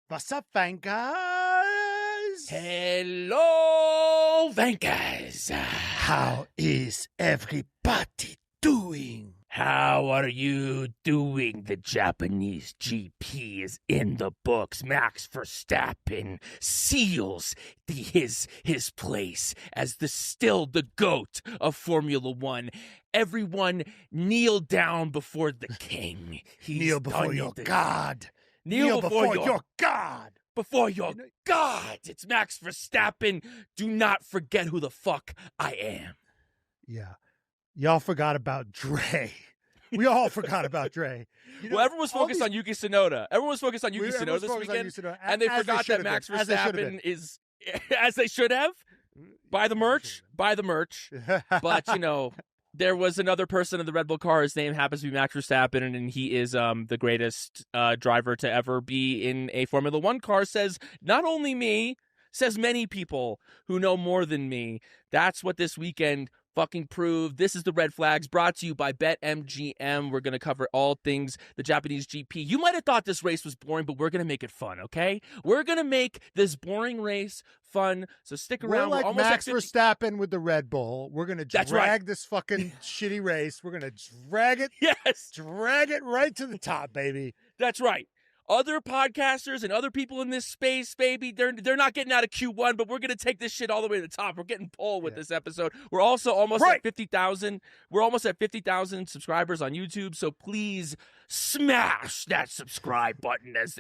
What's up, Vankers? Hello, Vankers. How is everybody doing? How are you doing? The Japanese GP is in the books. Max Verstappen seals his place as the GOAT of Formula One. Everyone kneel down before the king. Kneel before your God. Kneel before your God. Before your God. It's Max Verstappen. Do not forget who the fuck I am. Yeah. Y'all forgot about Dre. We all forgot about Dre. Well, everyone was focused on Yuki Tsunoda. Everyone was focused on Yuki Tsunoda this weekend. And they forgot that Max Verstappen is, as they should have, buy the merch. But, there was another person in the Red Bull car. His name happens to be Max Verstappen, and he is the greatest driver to ever be in a Formula One car, says not only me, says many people who know more than me. That's what this weekend fucking proved. This is the Red Flags, brought to you by BetMGM. We're going to cover all things the Japanese GP. You might have thought this race was boring, but we're going to make it fun, okay? We're going to make this boring race fun, so stick around. We're like Max Verstappen with the Red Bull. We're going to drag this fucking shitty race. We're going to drag it. Yes. Drag it right to the top, baby. That's right. Other podcasters and other people in this space, baby, they're not getting out of Q1, but we're going to take this shit all the way to the top. We're getting pole with this episode. We're also almost at 50,000. We're almost at 50,000 subscribers on YouTube, so please smash that subscribe button, as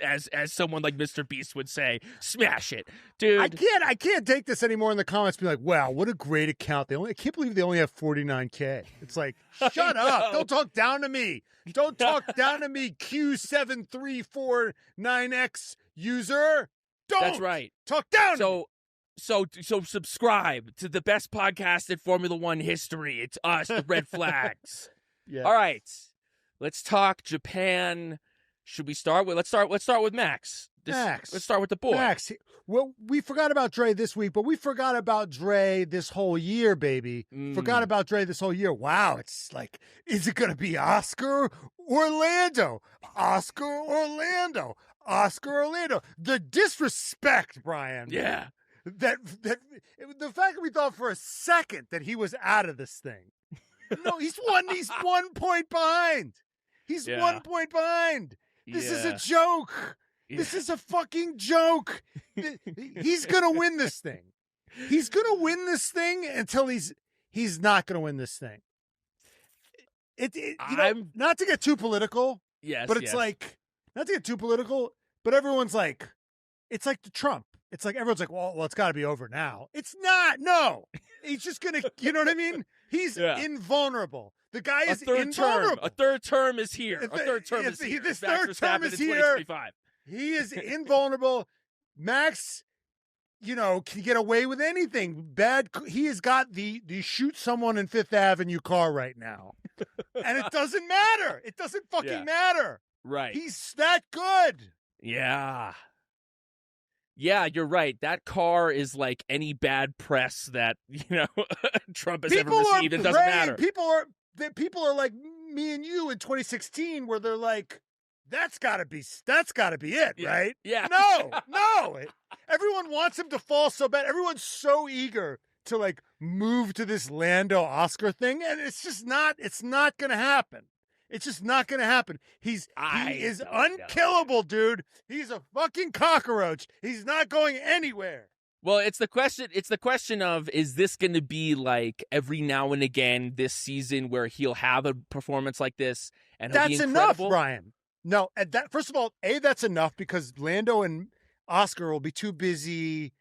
someone like Mr. Beast would say. Smash it, dude. I can't take this anymore in the comments. Be like, wow, what a great account. I can't believe they only have 49K. It's like, shut up. Don't talk down to me. Don't talk down to me, Q7349X user. Don't. That's right. Talk down to me. So subscribe to the best podcast in Formula One history. It's us, the Red Flags. Yeah. All right. Let's talk Japan. Should we start with? Let's start with Max. Let's start with the boy. Max. Well, we forgot about Dre this week, but we forgot about Dre this whole year, baby. Forgot about Dre this whole year. Wow, it's like, is it going to be Oscar or Lando? Oscar or Lando? Oscar or Lando? The disrespect, Brian. Yeah. The fact that we thought for a second that he was out of this thing. No, he's 1 point behind. He's 1 point behind. This is a joke. Yeah. This is a fucking joke. He's going to win this thing. He's going to win this thing until he's not going to win this thing. Not to get too political. Yes. But it's like, not to get too political, but everyone's like, it's like the Trump. It's like, everyone's like, well, it's got to be over now. It's not. No. He's just going to, you know what I mean? He's invulnerable. The guy is invulnerable. A third term is here. This third term is here. He is invulnerable. Max, can get away with anything. He has got the shoot someone in Fifth Avenue car right now. And it doesn't matter. It doesn't fucking matter. Right. He's that good. Yeah. Yeah, you're right. That car is like any bad press that, Trump has ever received. It doesn't matter. People are like me and you in 2016 where they're like, that's gotta be it, right? Yeah. No. Everyone wants him to fall so bad. Everyone's so eager to like move to this Lando Oscar thing. And it's not gonna happen. It's just not going to happen. He is unkillable, dude. He's a fucking cockroach. He's not going anywhere. Well, it's the question of, is this going to be like every now and again this season where he'll have a performance like this and he'll be incredible? That's enough, Brian. No, first of all, that's enough because Lando and Oscar will be too busy.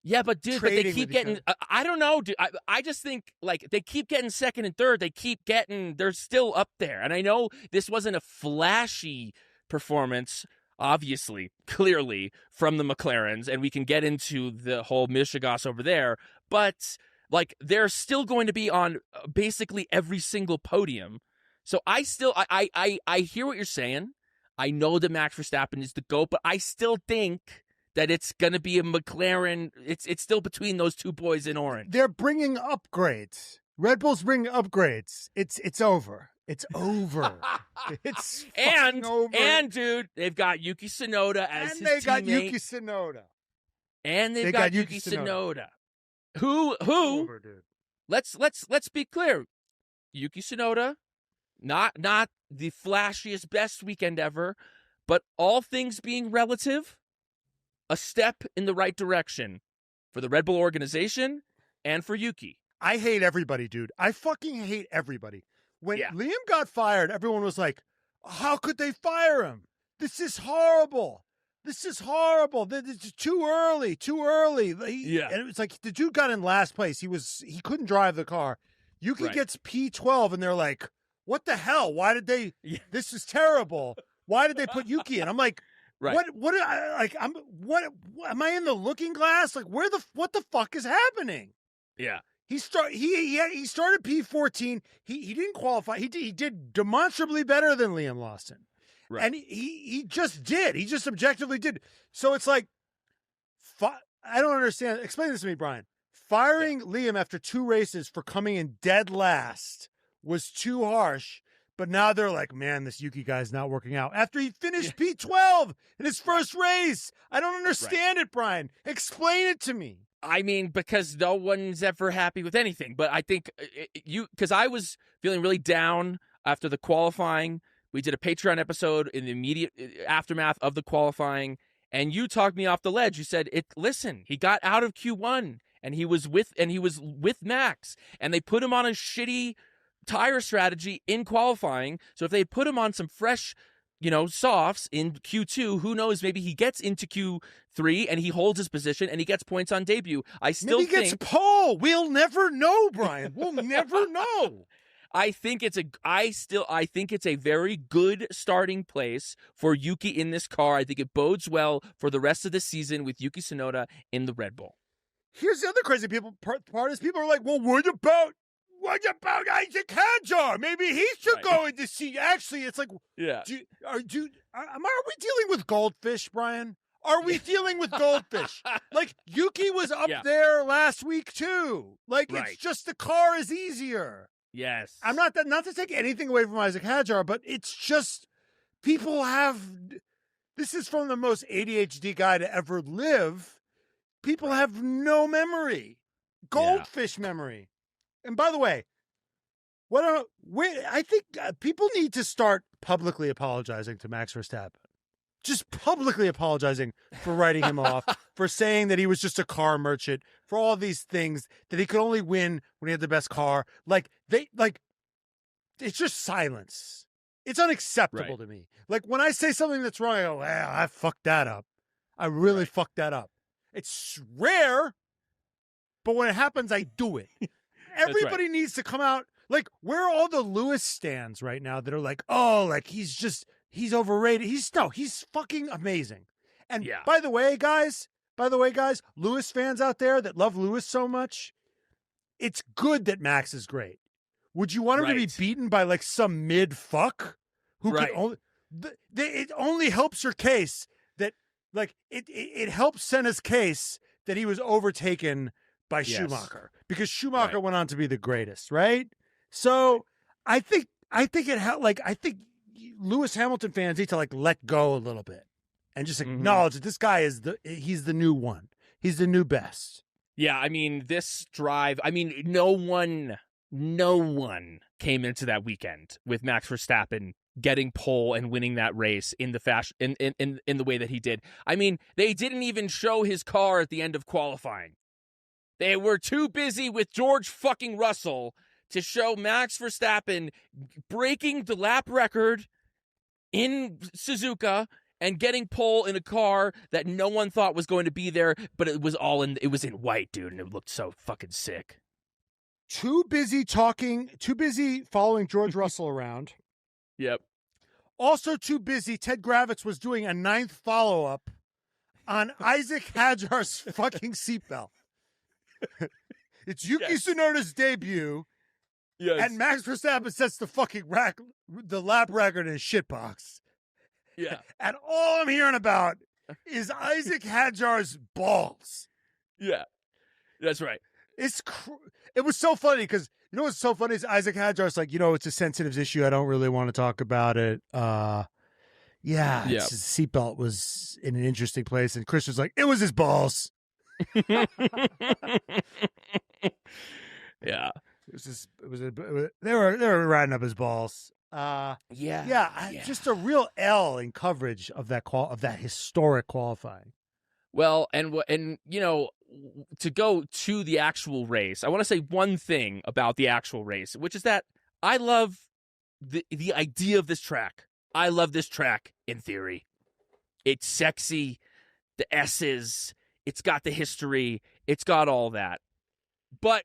Yeah, but dude, they keep getting. I don't know, dude. I just think like they keep getting second and third. They're still up there. And I know this wasn't a flashy performance, obviously, clearly from the McLarens, and we can get into the whole Michigas over there. But like they're still going to be on basically every single podium. So I hear what you're saying. I know that Max Verstappen is the GOAT, but I still think that it's going to be a McLaren. It's still between those two boys in orange. They're bringing upgrades. Red Bull's bringing upgrades. It's over. It's over. It's over. And dude, they've got Yuki Tsunoda as his teammate. And they got Yuki Tsunoda. And they've got Yuki Tsunoda. Who over, dude. Let's be clear. Yuki Tsunoda, not the flashiest best weekend ever, but all things being relative, a step in the right direction for the Red Bull organization and for Yuki. I hate everybody, dude. I fucking hate everybody. When Liam got fired, everyone was like, how could they fire him? This is horrible. This is horrible. It's too early. And it was like the dude got in last place. He couldn't drive the car. Yuki gets P12 and they're like, what the hell? Why did they this is terrible. Why did they put Yuki in? I'm like, what am I in the looking glass? Like what the fuck is happening? Yeah. He started P14. He didn't qualify. He did demonstrably better than Liam Lawson. Right. And he just did. He just objectively did. So it's like, I don't understand. Explain this to me, Brian. Firing Liam after 2 races for coming in dead last was too harsh. But now they're like, man, this Yuki guy's not working out. After he finished P12 in his first race. I don't understand it, Brian. Explain it to me. I mean, because no one's ever happy with anything. But I think because I was feeling really down after the qualifying. We did a Patreon episode in the immediate aftermath of the qualifying, and you talked me off the ledge. You said, listen, he got out of Q1 and he was with Max, and they put him on a shitty tire strategy in qualifying. So if they put him on some fresh, softs in Q2, who knows, maybe he gets into Q3 and he holds his position and he gets points on debut. Maybe he gets pole. We'll never know, Brian. We'll never know. I think it's a very good starting place for Yuki in this car. I think it bodes well for the rest of the season with Yuki Tsunoda in the Red Bull. Here's the other crazy part is people are like, well, what about Isaac Hadjar? Maybe he should go into C. Actually, it's like, are we dealing with goldfish, Brian? Are we dealing with goldfish? Like, Yuki was up there last week too. Like, it's just the car is easier. Yes. I'm not to take anything away from Isaac Hadjar, but it's just people have. This is from the most ADHD guy to ever live. People have no memory, goldfish memory. And by the way, I think people need to start publicly apologizing to Max Verstappen. Just publicly apologizing for writing him off, for saying that he was just a car merchant, for all these things, that he could only win when he had the best car. It's just silence. It's unacceptable to me. Like, when I say something that's wrong, I go, well, I fucked that up. I really fucked that up. It's rare, but when it happens, I do it. Everybody needs to come out. Like, where are all the Lewis stands right now that are like, oh, like, he's overrated. He's fucking amazing. And by the way, guys, Lewis fans out there that love Lewis so much, it's good that Max is great. Would you want him to be beaten by like some mid fuck who can only? It only helps your case that like it helps Senna's case that he was overtaken by Schumacher, because Schumacher went on to be the greatest, right? So I think Lewis Hamilton fans need to like let go a little bit and just acknowledge that this guy he's the new one. He's the new best. Yeah, I mean, this drive, no one came into that weekend with Max Verstappen getting pole and winning that race in the fashion in the way that he did. I mean, they didn't even show his car at the end of qualifying. They were too busy with George fucking Russell to show Max Verstappen breaking the lap record in Suzuka and getting pole in a car that no one thought was going to be there, but it was in white, dude, and it looked so fucking sick. Too busy following George Russell around. Yep. Also too busy, Ted Gravitz was doing a 9th follow-up on Isaac Hadjar's fucking seatbelt. It's Yuki Tsunoda's debut. Yes. And Max Verstappen sets the lap record in his shitbox. Yeah. And all I'm hearing about is Isaac Hadjar's balls. Yeah. That's right. It was so funny because You know what's so funny is Isaac Hadjar's like, it's a sensitive issue. I don't really want to talk about it. His seatbelt was in an interesting place. And Chris was like, it was his balls. Yeah. They were riding up his balls. Just a real L in coverage of that historic qualifying. Well, and to go to the actual race, I want to say one thing about the actual race, which is that I love the idea of this track. I love this track in theory. It's sexy, the S's, it's got the history, it's got all that. But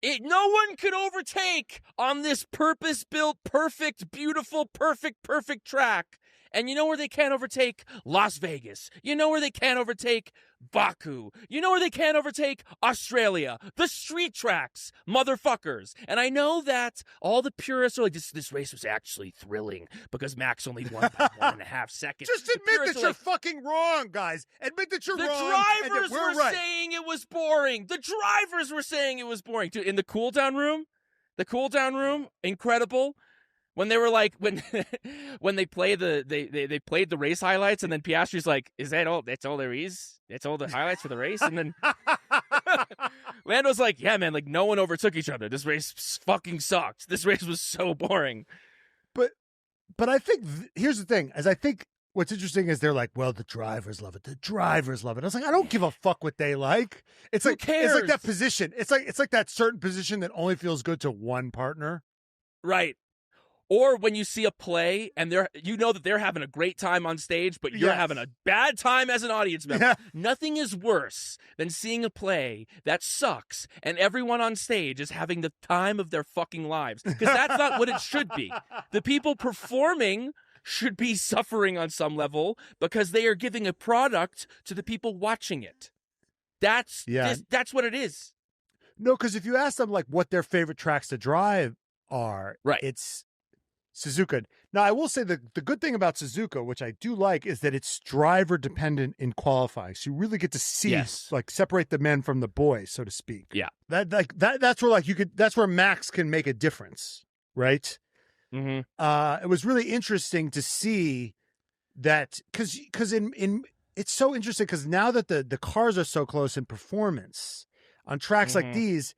no one could overtake on this purpose-built, perfect, beautiful, perfect track. And you know where they can't overtake? Las Vegas. You know where they can't overtake? Baku. You know where they can't overtake? Australia. The street tracks, motherfuckers. And I know that all the purists are like, this race was actually thrilling because Max only won by 1.5 seconds. Just admit that you're fucking wrong, guys. Admit that you're wrong. The drivers were saying it was boring. The drivers were saying it was boring. Dude, in the cool-down room, incredible. When they were like, when they play they played the race highlights, and then Piastri's like, "Is that all? That's all there is? That's all the highlights for the race?" And then Lando's like, "Yeah, man, like no one overtook each other. This race fucking sucked. This race was so boring." But I think here's the thing: I think what's interesting is they're like, "Well, the drivers love it. The drivers love it." I was like, I don't give a fuck what they like. It's Who like cares? It's like that position. It's like that certain position that only feels good to one partner, right? Or when you see a play and that they're having a great time on stage, but you're having a bad time as an audience member. Yeah. Nothing is worse than seeing a play that sucks and everyone on stage is having the time of their fucking lives. Because that's not what it should be. The people performing should be suffering on some level because they are giving a product to the people watching it. That's what it is. No, because if you ask them like what their favorite tracks to drive are, right, it's Suzuka. Now, I will say the good thing about Suzuka, which I do like, is that it's driver dependent in qualifying. So you really get to see, like, separate the men from the boys, so to speak. Yeah, that's where that's where Max can make a difference, right? Mm-hmm. It was really interesting to see that because it's so interesting because now that the cars are so close in performance on tracks like these.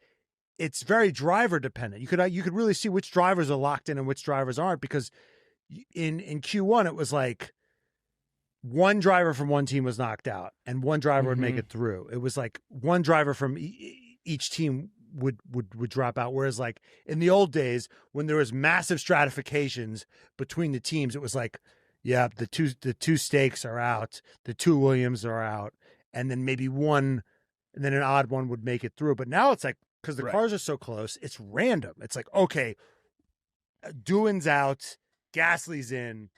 It's very driver dependent. You could really see which drivers are locked in and which drivers aren't, because in Q1 it was like one driver from one team was knocked out and one driver would make it through. It was like one driver from each team would drop out. Whereas like in the old days when there was massive stratifications between the teams, it was like, yeah, the two Stakes are out, the two Williams are out, and then maybe one, and then an odd one would make it through. But now it's like, because the cars are so close, it's random. It's like, okay, Doohan's out, Gasly's in,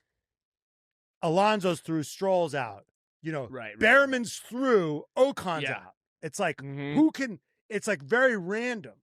Alonso's through, Stroll's out. Behrman's through, Ocon's out. It's like, who can, it's like very random.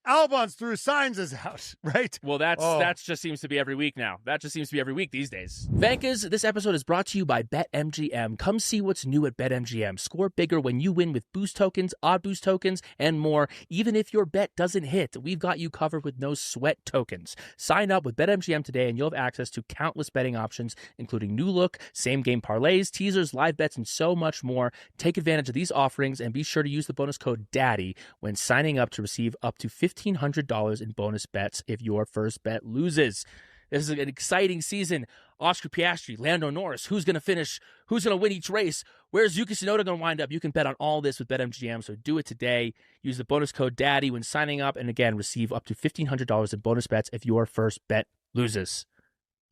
Albon's through, Sainz is out, right? Well, that just seems to be every week now. That just seems to be every week these days. Vankers, this episode is brought to you by BetMGM. Come see what's new at BetMGM. Score bigger when you win with boost tokens, odd boost tokens, and more. Even if your bet doesn't hit, we've got you covered with no sweat tokens. Sign up with BetMGM today and you'll have access to countless betting options, including new look, same game parlays, teasers, live bets, and so much more. Take advantage of these offerings and be sure to use the bonus code DADDY when signing up to receive up to $1,500 in bonus bets if your first bet loses. This is an exciting season. Oscar Piastri, Lando Norris, who's going to finish? Who's going to win each race? Where's Yuki Tsunoda going to wind up? You can bet on all this with BetMGM, so do it today. Use the bonus code DADDY when signing up, and again, receive up to $1,500 in bonus bets if your first bet loses.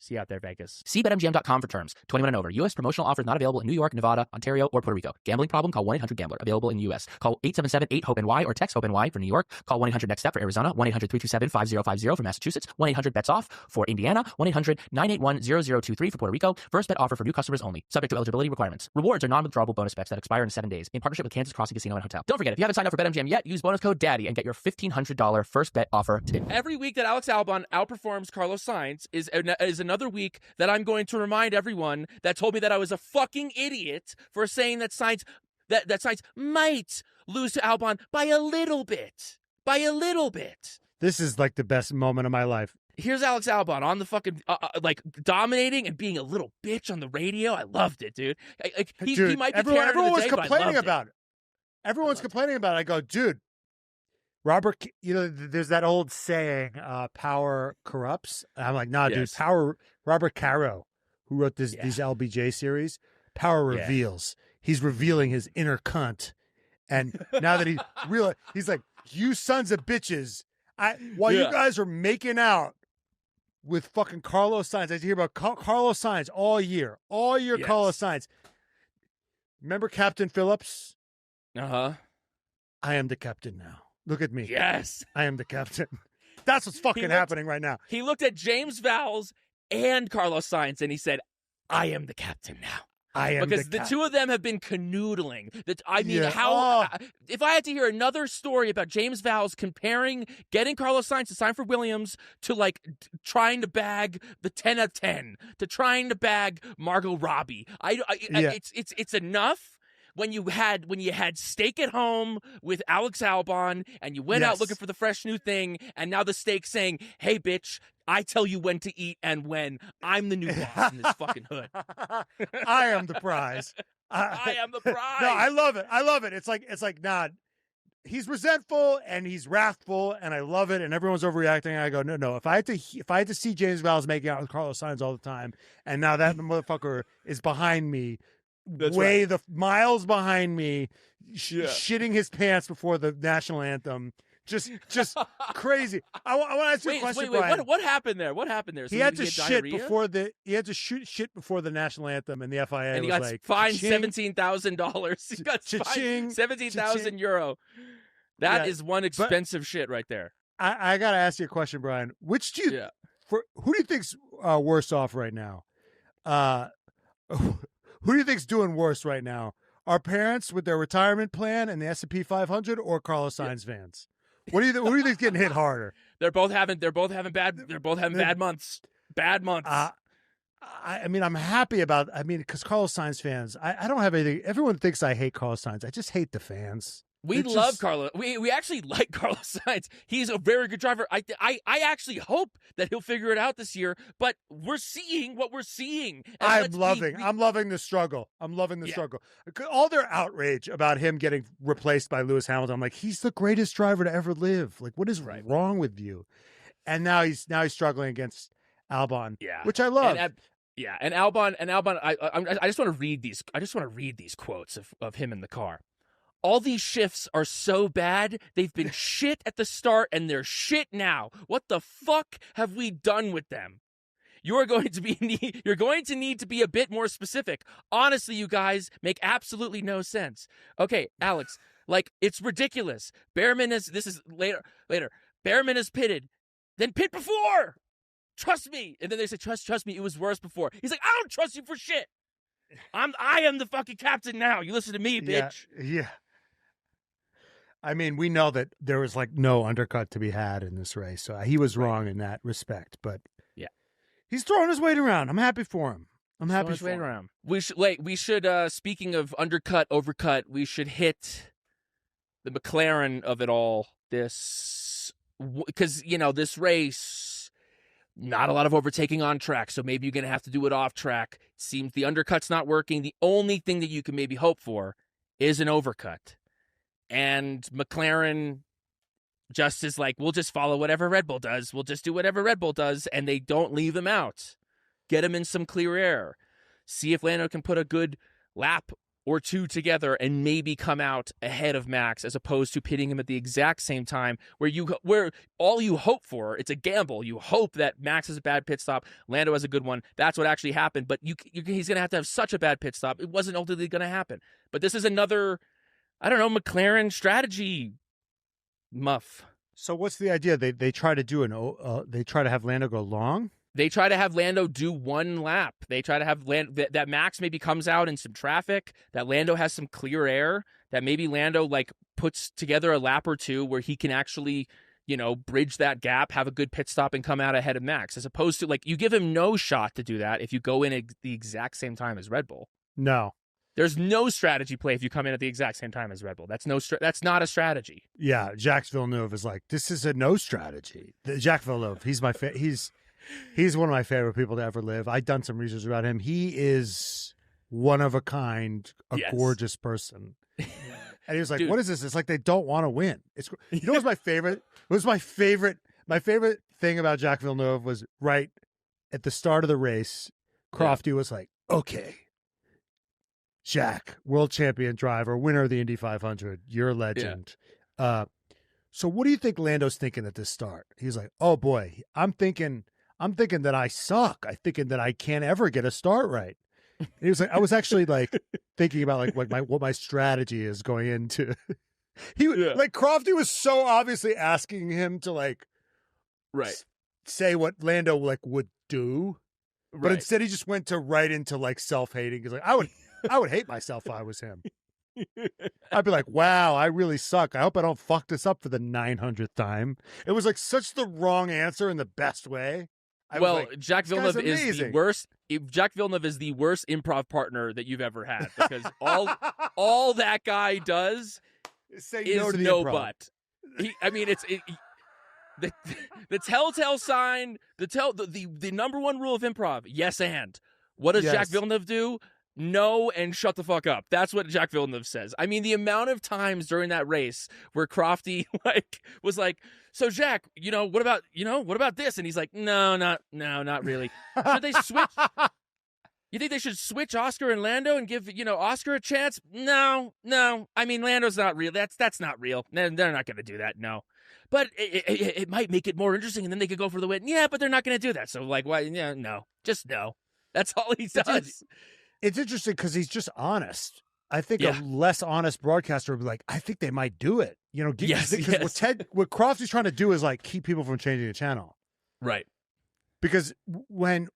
See you out there, Vegas. See BetMGM.com for terms. 21 and over. U.S. promotional offers not available in New York, Nevada, Ontario, or Puerto Rico. Gambling problem? Call 1-800-GAMBLER. Available in the U.S. Call 877-8-HOPE-NY or text HOPE-NY for New York. Call 1-800-NEXT-STEP for Arizona. 1-800-327-5050 for Massachusetts. 1-800-BETS-OFF for Indiana. 1-800-981-0023 for Puerto Rico. First bet offer for new customers only. Subject to eligibility requirements. Rewards are non-withdrawable bonus bets that expire in 7 days. In partnership with Kansas Crossing Casino and Hotel. Don't forget, if you haven't signed up for BetMGM yet, use bonus code DADDY and get your $1,500 first bet offer today. Every week that Alex Albon outperforms Carlos Sainz is another week that I'm going to remind everyone that told me that I was a fucking idiot for saying that Sainz might lose to Albon by a little bit. by a little bit. This is like the best moment of my life. Here's Alex Albon on the fucking like dominating and being a little bitch on the radio. I loved it, dude. He might be everyone was day, complaining about it. Everyone's complaining about it. I go, dude. Robert, there's that old saying, power corrupts. And I'm like, nah, dude, Robert Caro, who wrote these LBJ series, power reveals. He's revealing his inner cunt. And now that he's like, you sons of bitches, while you guys are making out with fucking Carlos Sainz, I hear about Carlos Sainz all year, Carlos Sainz. Remember Captain Phillips? Uh-huh. I am the captain now. Look at me. Yes. I am the captain. That's what's fucking happening right now. He looked at James Vowles and Carlos Sainz and he said, I am the captain now. I am because the two of them have been canoodling. If I had to hear another story about James Vowles comparing getting Carlos Sainz to sign for Williams to like trying to bag the 10 out of 10 to trying to bag Margot Robbie, it's enough. When you had steak at home with Alex Albon and you went out looking for the fresh new thing, and now the steak's saying, "Hey, bitch, I tell you when to eat and when. I'm the new boss in this fucking hood. I am the prize. I am the prize." No, I love it. It's like nah. He's resentful and he's wrathful, and I love it. And everyone's overreacting. And I go, no. If I had to see James Vowles making out with Carlos Sainz all the time, and now that motherfucker is behind me. The miles behind me, shitting his pants before the national anthem. Just crazy. I want to ask you a question, Brian. What happened there? So he had to shit before shit before the national anthem, and the FIA and he was got like fined $17,000. He got fined €17,000. That is one expensive shit right there. I got to ask you a question, Brian. Who do you think's worse off right now? Who do you think's doing worse right now? Our parents with their retirement plan and the S&P 500, or Carlos Sainz fans? Who do you think's getting hit harder? They're both having bad months. Bad months. I'm happy about. Because Carlos Sainz fans, I don't have anything. Everyone thinks I hate Carlos Sainz. I just hate the fans. We love Carlos. We actually like Carlos Sainz. He's a very good driver. I actually hope that he'll figure it out this year. But we're seeing what we're seeing. I'm loving the struggle. I'm loving the struggle. All their outrage about him getting replaced by Lewis Hamilton. I'm like, he's the greatest driver to ever live. Like, what is wrong with you? And now he's struggling against Albon. Yeah, which I love. And Albon. I just want to read these. I just want to read these quotes of him in the car. All these shifts are so bad, they've been shit at the start and they're shit now. What the fuck have we done with them? You're going to need to be a bit more specific. Honestly, you guys make absolutely no sense. Okay, Alex, like, it's ridiculous. This is later. Behrman is pitted. Then pit before. Trust me. And then they say, trust me, it was worse before. He's like, I don't trust you for shit. I am the fucking captain now. You listen to me, bitch. Yeah. I mean, we know that there was like no undercut to be had in this race, so he was wrong in that respect. But he's throwing his weight around. I'm happy for him. We should. Speaking of undercut, overcut, we should hit the McLaren of it all. Because this race, not a lot of overtaking on track, so maybe you're gonna have to do it off track. It seems the undercut's not working. The only thing that you can maybe hope for is an overcut. And McLaren just is like, we'll just follow whatever Red Bull does. We'll just do whatever Red Bull does, and they don't leave him out. Get him in some clear air. See if Lando can put a good lap or two together and maybe come out ahead of Max, as opposed to pitting him at the exact same time where all you hope for, it's a gamble. You hope that Max has a bad pit stop, Lando has a good one. That's what actually happened. But he's going to have such a bad pit stop. It wasn't ultimately going to happen. But this is another, I don't know, McLaren strategy muff. So what's the idea? They try to do they try to have Lando go long? They try to have Lando do one lap. They try to have that Max maybe comes out in some traffic, that Lando has some clear air, that maybe Lando like puts together a lap or two where he can actually, bridge that gap, have a good pit stop, and come out ahead of Max, as opposed to like you give him no shot to do that if you go in at the exact same time as Red Bull. No. There's no strategy play if you come in at the exact same time as Red Bull. That's that's not a strategy. Yeah, Jacques Villeneuve is like, this is a no strategy. Jacques Villeneuve, he's one of my favorite people to ever live. I've done some research about him. He is one of a kind, gorgeous person. And he was like, what is this? It's like they don't want to win. You know what's my favorite? My favorite thing about Jacques Villeneuve was right at the start of the race, Crofty was like, okay, Jack, world champion driver, winner of the Indy 500, you're a legend. Yeah. So what do you think Lando's thinking at this start? He's like, oh boy, I'm thinking that I suck. I'm thinking that I can't ever get a start right. And he was like, I was actually like thinking about what my strategy is going into. Like Crofty was so obviously asking him to say what Lando would do, but instead he just went right into self-hating. He's like, I would hate myself if I was him. I'd be like, wow, I really suck. I hope I don't fuck this up for the 900th time. It was such the wrong answer in the best way. Jacques Villeneuve is the worst. Jacques Villeneuve is the worst improv partner that you've ever had, because all that guy does is no but. The telltale sign, the number one rule of improv, yes and. What does Jacques Villeneuve do? No and shut the fuck up. That's what Jacques Villeneuve says. I mean, the amount of times during that race where Crofty was like, so Jack, what about this? And he's like, no, not really. Should they switch? You think they should switch Oscar and Lando and give, Oscar a chance? No. I mean, Lando's not real. That's not real. They're not going to do that. No. But it might make it more interesting, and then they could go for the win. Yeah, but they're not going to do that. So why? Yeah, no, just no. That's all he does. It's interesting because he's just honest. I think a less honest broadcaster would be like, I think they might do it. Because what Crofty's trying to do is keep people from changing the channel. Right. Because when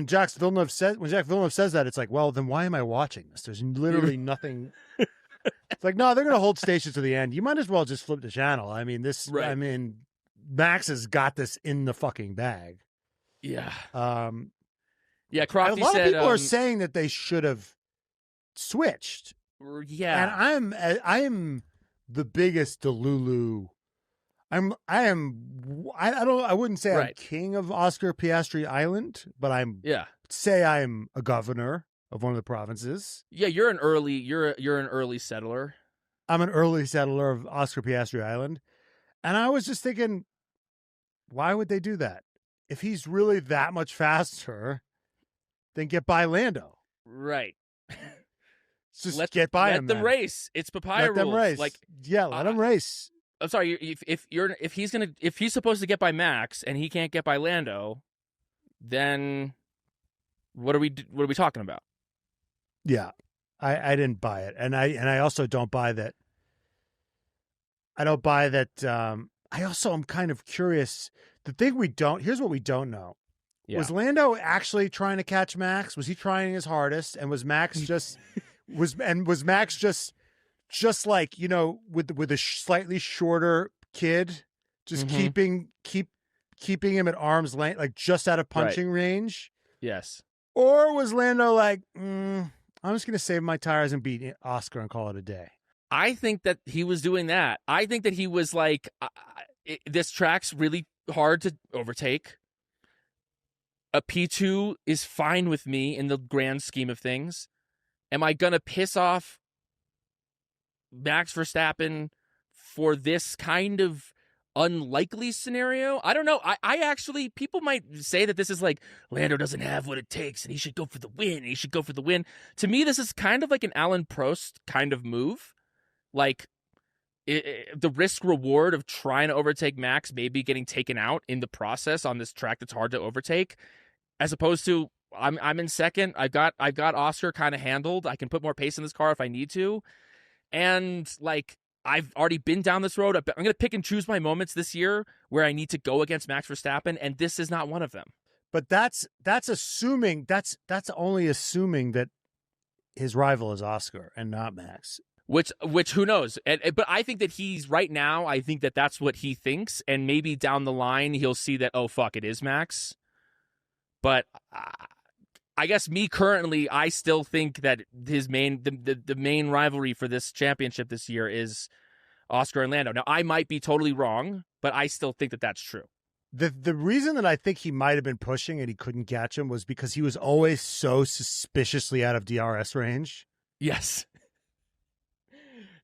Jacques Villeneuve says that, it's like, well, then why am I watching this? There's literally nothing. It's like, no, they're going to hold stations to the end. You might as well just flip the channel. I mean, Max has got this in the fucking bag. Yeah. Crofty said a lot of people are saying that they should have switched. Yeah. And I'm the biggest Delulu. I wouldn't say I'm king of Oscar Piastri Island, but I'm a governor of one of the provinces. Yeah, you're an early settler. I'm an early settler of Oscar Piastri Island. And I was just thinking, why would they do that? If he's really that much faster, then get by Lando. Right. Just get by him. Let them race. It's papaya rules. Let them race. Let him race. I'm sorry. If he's supposed to get by Max and he can't get by Lando, then what are we talking about? Yeah, I didn't buy it, and I also don't buy that. I don't buy that. I also am kind of curious. Here's what we don't know. Yeah. Was Lando actually trying to catch Max? Was he trying his hardest? And was Max just was Max just with a slightly shorter kid, just keeping him at arm's length, just out of punching range? Yes. Or was Lando I'm just going to save my tires and beat Oscar and call it a day? I think that he was doing that. I think that he was like, this track's really hard to overtake. A P2 is fine with me in the grand scheme of things. Am I going to piss off Max Verstappen for this kind of unlikely scenario? I don't know. I actually, people might say that this is Lando doesn't have what it takes and he should go for the win. To me, this is kind of like an Alan Prost kind of move. The risk reward of trying to overtake Max, maybe getting taken out in the process on this track that's hard to overtake, as opposed to I'm in second. I've got Oscar kind of handled. I can put more pace in this car if I need to. And I've already been down this road. I'm going to pick and choose my moments this year where I need to go against Max Verstappen, and this is not one of them. But that's assuming that's only assuming that his rival is Oscar and not Max. Which who knows? But I think that he's right now. I think that that's what he thinks, and maybe down the line he'll see that, oh fuck, it is Max. But I guess me currently, I still think that his the main rivalry for this championship this year is Oscar and Lando. Now, I might be totally wrong, but I still think that that's true. The reason that I think he might have been pushing and he couldn't catch him was because he was always so suspiciously out of DRS range. Yes.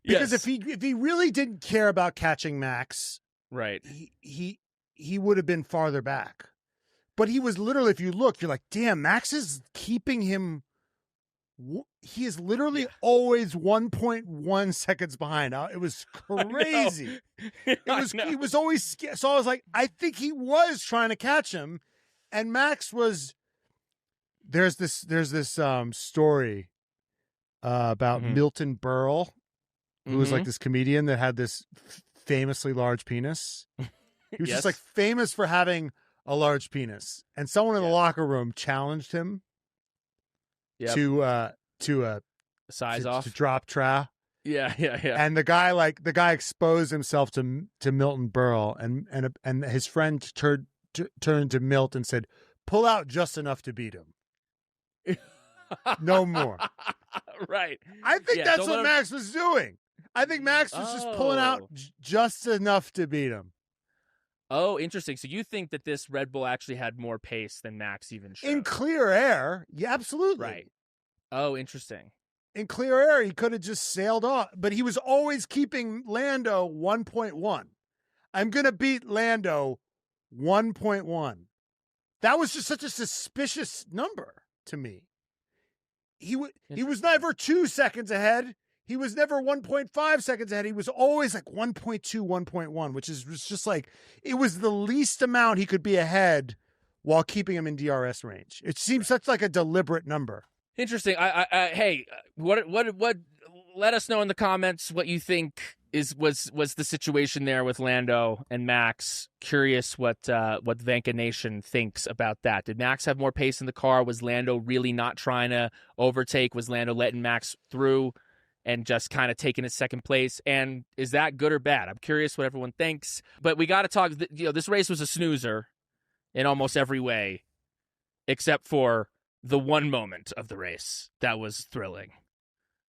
Because if he really didn't care about catching Max, right, he would have been farther back. But he was literally, if you look, you're like, damn, Max is keeping him. He is literally always 1.1 seconds behind. It was crazy. He was always scared. So I was like, I think he was trying to catch him, and Max was. There's this story about Milton Berle, who was like this comedian that had this famously large penis. He was just like famous for having a large penis, and someone in the locker room challenged him to size off, to drop trow. Yeah. And the guy exposed himself to Milton Berle, and his friend turned to Milt and said, "Pull out just enough to beat him, no more." Right. I think that's what Max was doing. I think Max was just pulling out just enough to beat him. Oh, interesting. So you think that this Red Bull actually had more pace than Max even showed? In clear air, yeah, absolutely. Right. Oh, interesting. In clear air, he could have just sailed off, but he was always keeping Lando 1.1. I'm going to beat Lando 1.1. That was just such a suspicious number to me. He was never 2 seconds ahead. He was never 1.5 seconds ahead. He was always like 1.2, 1.1, which was just like, it was the least amount he could be ahead while keeping him in DRS range. It seems such like a deliberate number. Interesting. Hey, what? Let us know in the comments what you think was the situation there with Lando and Max. Curious what Vanka Nation thinks about that. Did Max have more pace in the car? Was Lando really not trying to overtake? Was Lando letting Max through and just kind of taking his second place? And is that good or bad? I'm curious what everyone thinks. But we got to talk. This race was a snoozer in almost every way, except for the one moment of the race that was thrilling,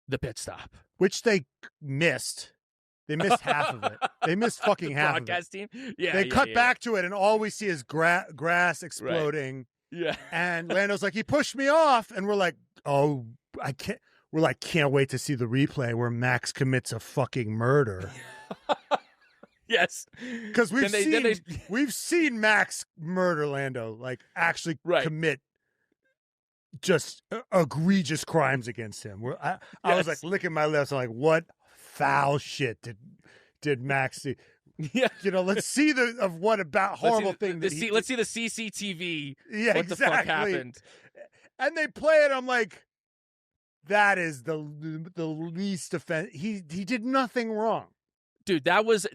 the pit stop, which they missed. They missed half of it. They missed fucking half of it. Broadcast team? Yeah. They cut back to it, and all we see is grass exploding. Right. Yeah. And Lando's like, he pushed me off, and we're like, oh, I can't. We're like, can't wait to see the replay where Max commits a fucking murder. Yes, because we've seen Max murder Lando, like actually commit just egregious crimes against him. I was like licking my lips. I'm like, what foul shit did Max see? Yeah, let's see what about horrible thing. Let's see the CCTV. Yeah, what the fuck happened? And they play it. I'm like, that is the least offense. He did nothing wrong, dude. That was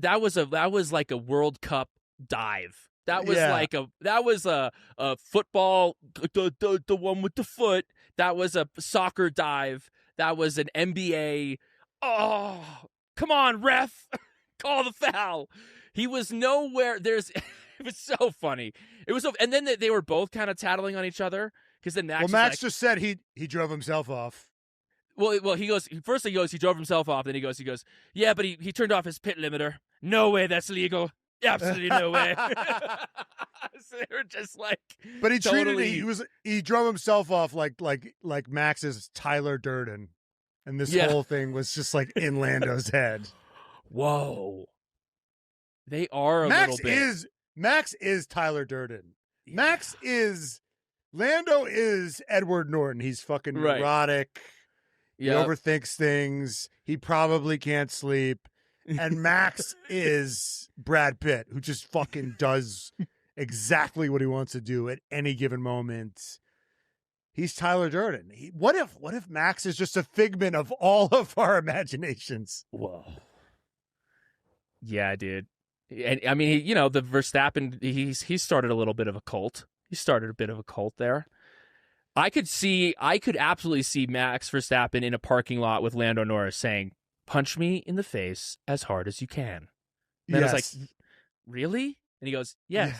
like a World Cup dive. That was a football, the one with the foot. That was a soccer dive. That was an NBA. Oh, come on, ref. Call the foul. He was nowhere. It was so funny. It was so, and then they were both kind of tattling on each other because then Max just said he drove himself off. Well, he goes, he drove himself off. Then he goes, yeah, but he turned off his pit limiter. No way, that's legal. Absolutely no way. So they were just like, but he he drove himself off like Max's Tyler Durden, and this whole thing was just like in Lando's head. Whoa, they are a little bit. Max is Tyler Durden. Yeah. Lando is Edward Norton. He's fucking neurotic. He overthinks things. He probably can't sleep. And Max is Brad Pitt, who just fucking does exactly what he wants to do at any given moment. He's Tyler Durden. What if Max is just a figment of all of our imaginations? Whoa. Yeah, dude. And I mean, the Verstappen, he started a little bit of a cult. He started a bit of a cult there. I could absolutely see Max Verstappen in a parking lot with Lando Norris saying, "Punch me in the face as hard as you can." And I was like, really? And he goes, yes.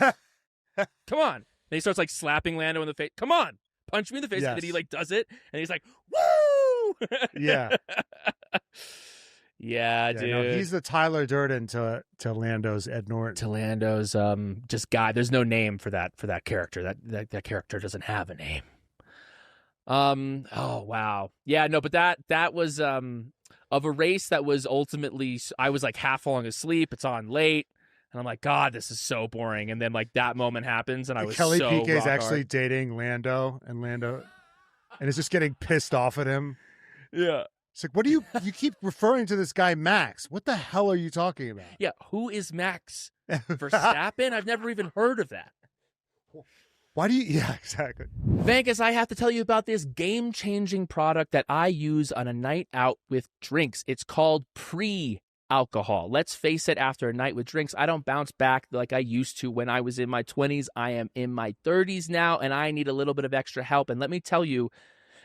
Come on. And he starts like slapping Lando in the face. Come on. punch me in the face. Yes. And then he like does it, and he's like, woo! Yeah. Yeah, dude. No, he's the Tyler Durden to Lando's Ed Norton. To Lando's just guy. There's no name for that character. That character doesn't have a name. Oh wow. Yeah, no, but that was of a race that was ultimately, I was like half falling asleep. It's on late. And I'm like, God, this is so boring. And then like that moment happens, and I was Kelly so Piquet is rock actually hard. dating Lando and is just getting pissed off at him. Yeah. It's like, what do you keep referring to this guy Max? What the hell are you talking about? Yeah, who is Max Verstappen? I've never even heard of that. Why do you? Yeah, exactly. Vegas, I have to tell you about this game-changing product that I use on a night out with drinks. It's called pre-alcohol. Let's face it, after a night with drinks, I don't bounce back like I used to when I was in my 20s. I am in my 30s now, and I need a little bit of extra help. And let me tell you,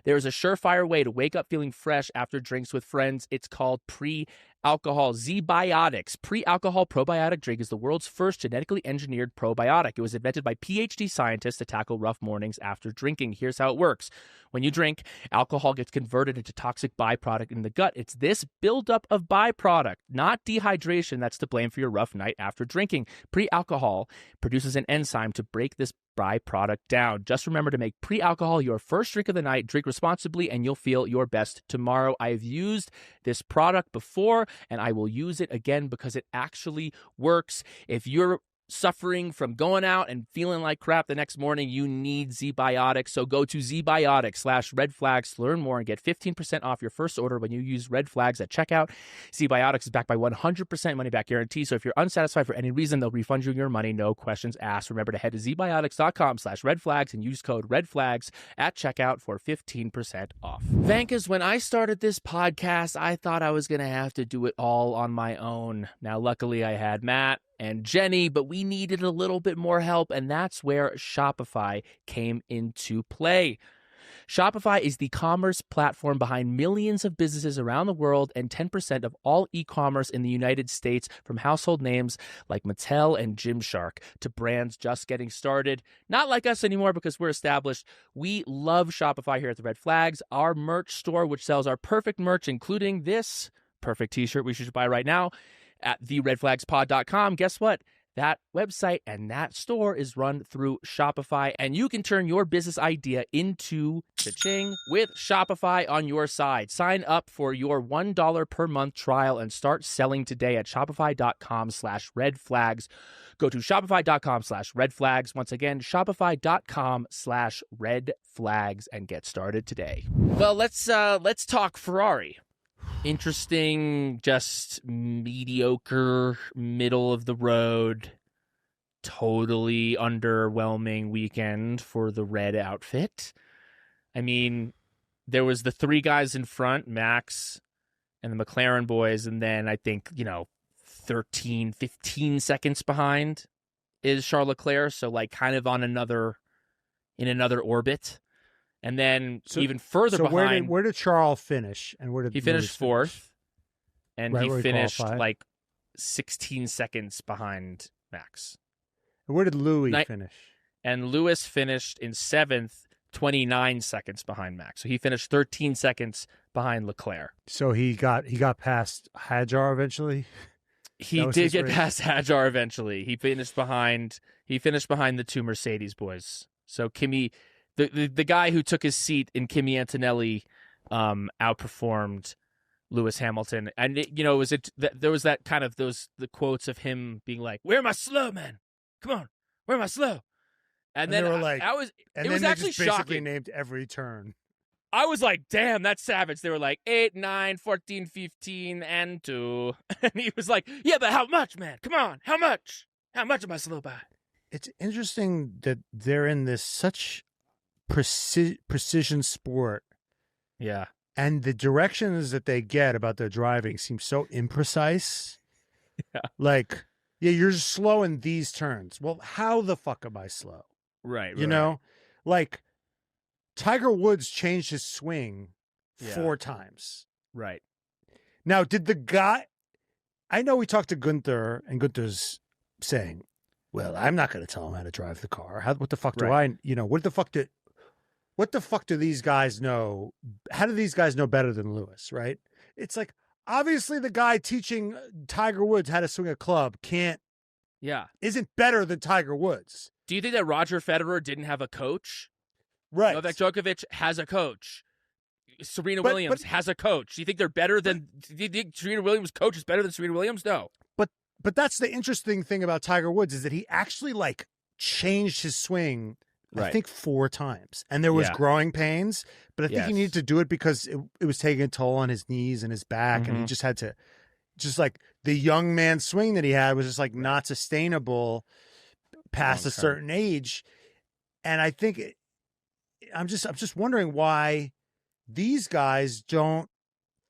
there is a surefire way to wake up feeling fresh after drinks with friends. It's called pre-alcohol Z-Biotics. Pre-alcohol probiotic drink is the world's first genetically engineered probiotic. It was invented by PhD scientists to tackle rough mornings after drinking. Here's how it works. When you drink, alcohol gets converted into toxic byproduct in the gut. It's this buildup of byproduct, not dehydration, that's to blame for your rough night after drinking. Pre-alcohol produces an enzyme to break this byproduct down. Just remember to make pre-alcohol your first drink of the night. Drink responsibly and you'll feel your best tomorrow. I've used this product before and I will use it again because it actually works. If you're suffering from going out and feeling like crap the next morning, you need Z-Biotics. So go to zbiotics/redflags to learn more and get 15% off your first order when you use red flags at checkout. Z-Biotics is backed by 100% money back guarantee. So if you're unsatisfied for any reason, they'll refund you your money. No questions asked. Remember to head to zbiotics.com/redflags and use code redflags at checkout for 15% off. Vankas, when I started this podcast, I thought I was going to have to do it all on my own. Now, luckily I had Matt and Jenny, but we needed a little bit more help, and that's where Shopify came into play. Shopify is the commerce platform behind millions of businesses around the world and 10% of all e-commerce in the United States, from household names like Mattel and Gymshark to brands just getting started. Not like us anymore because we're established. We love Shopify here at the Red Flags. Our merch store, which sells our perfect merch, including this perfect t-shirt we should buy right now, at theredflagspod.com. Guess what? That website and that store is run through Shopify, and you can turn your business idea into cha-ching with Shopify on your side. Sign up for your $1 per month trial and start selling today at shopify.com/redflags. Go to shopify.com/redflags. Once again, shopify.com/redflags and get started today. Well, let's talk Ferrari. Interesting, just mediocre, middle of the road, totally underwhelming weekend for the red outfit. I mean, there was the three guys in front, Max and the McLaren boys, and then I think, 13, 15 seconds behind is Charles Leclerc, so like kind of on in another orbit. And then even further behind. Where did Charles finish? And where did he finished fourth? And right, he finished qualified. like 16 seconds behind Max. And where did Louis finish? And Lewis finished in seventh, 29 seconds behind Max. So he finished 13 seconds behind Leclerc. So he got past Hadjar eventually. He did get past Hadjar eventually. He finished behind the two Mercedes boys. So Kimi. The guy who took his seat in Kimi Antonelli outperformed Lewis Hamilton, and there was that kind of the quotes of him being like, "Where am I slow, man? Come on, where am I slow?" And then they were like, it was they actually just basically shocking. named every turn. I was like, "Damn, that's savage." They were like 8, 9, 14, 15, and 2, and he was like, "Yeah, but how much, man? Come on, how much? How much am I slow by?" It's interesting that they're in this such precision sport, yeah, and the directions that they get about their driving seem so imprecise. Yeah, like, you're slow in these turns. Well, how the fuck am I slow? Right. You know, like Tiger Woods changed his swing 4 times. Right. Now, did the guy? I know we talked to Gunther, and Gunther's saying, "Well, I'm not going to tell him how to drive the car. What the fuck do I? What the fuck did?" what the fuck do these guys know? How do these guys know better than Lewis, right? It's like, obviously the guy teaching Tiger Woods how to swing a club isn't better than Tiger Woods. Do you think that Roger Federer didn't have a coach? Right. Novak Djokovic has a coach. Serena Williams has a coach. Do you think they're better than? Do you think Serena Williams' coach is better than Serena Williams? No. But that's the interesting thing about Tiger Woods is that he actually like changed his swing. I think 4 times, and there was growing pains. But I think he needed to do it because it was taking a toll on his knees and his back, and he just had to, just like the young man swing that he had was just like not sustainable past a certain age. And I think I'm just wondering why these guys don't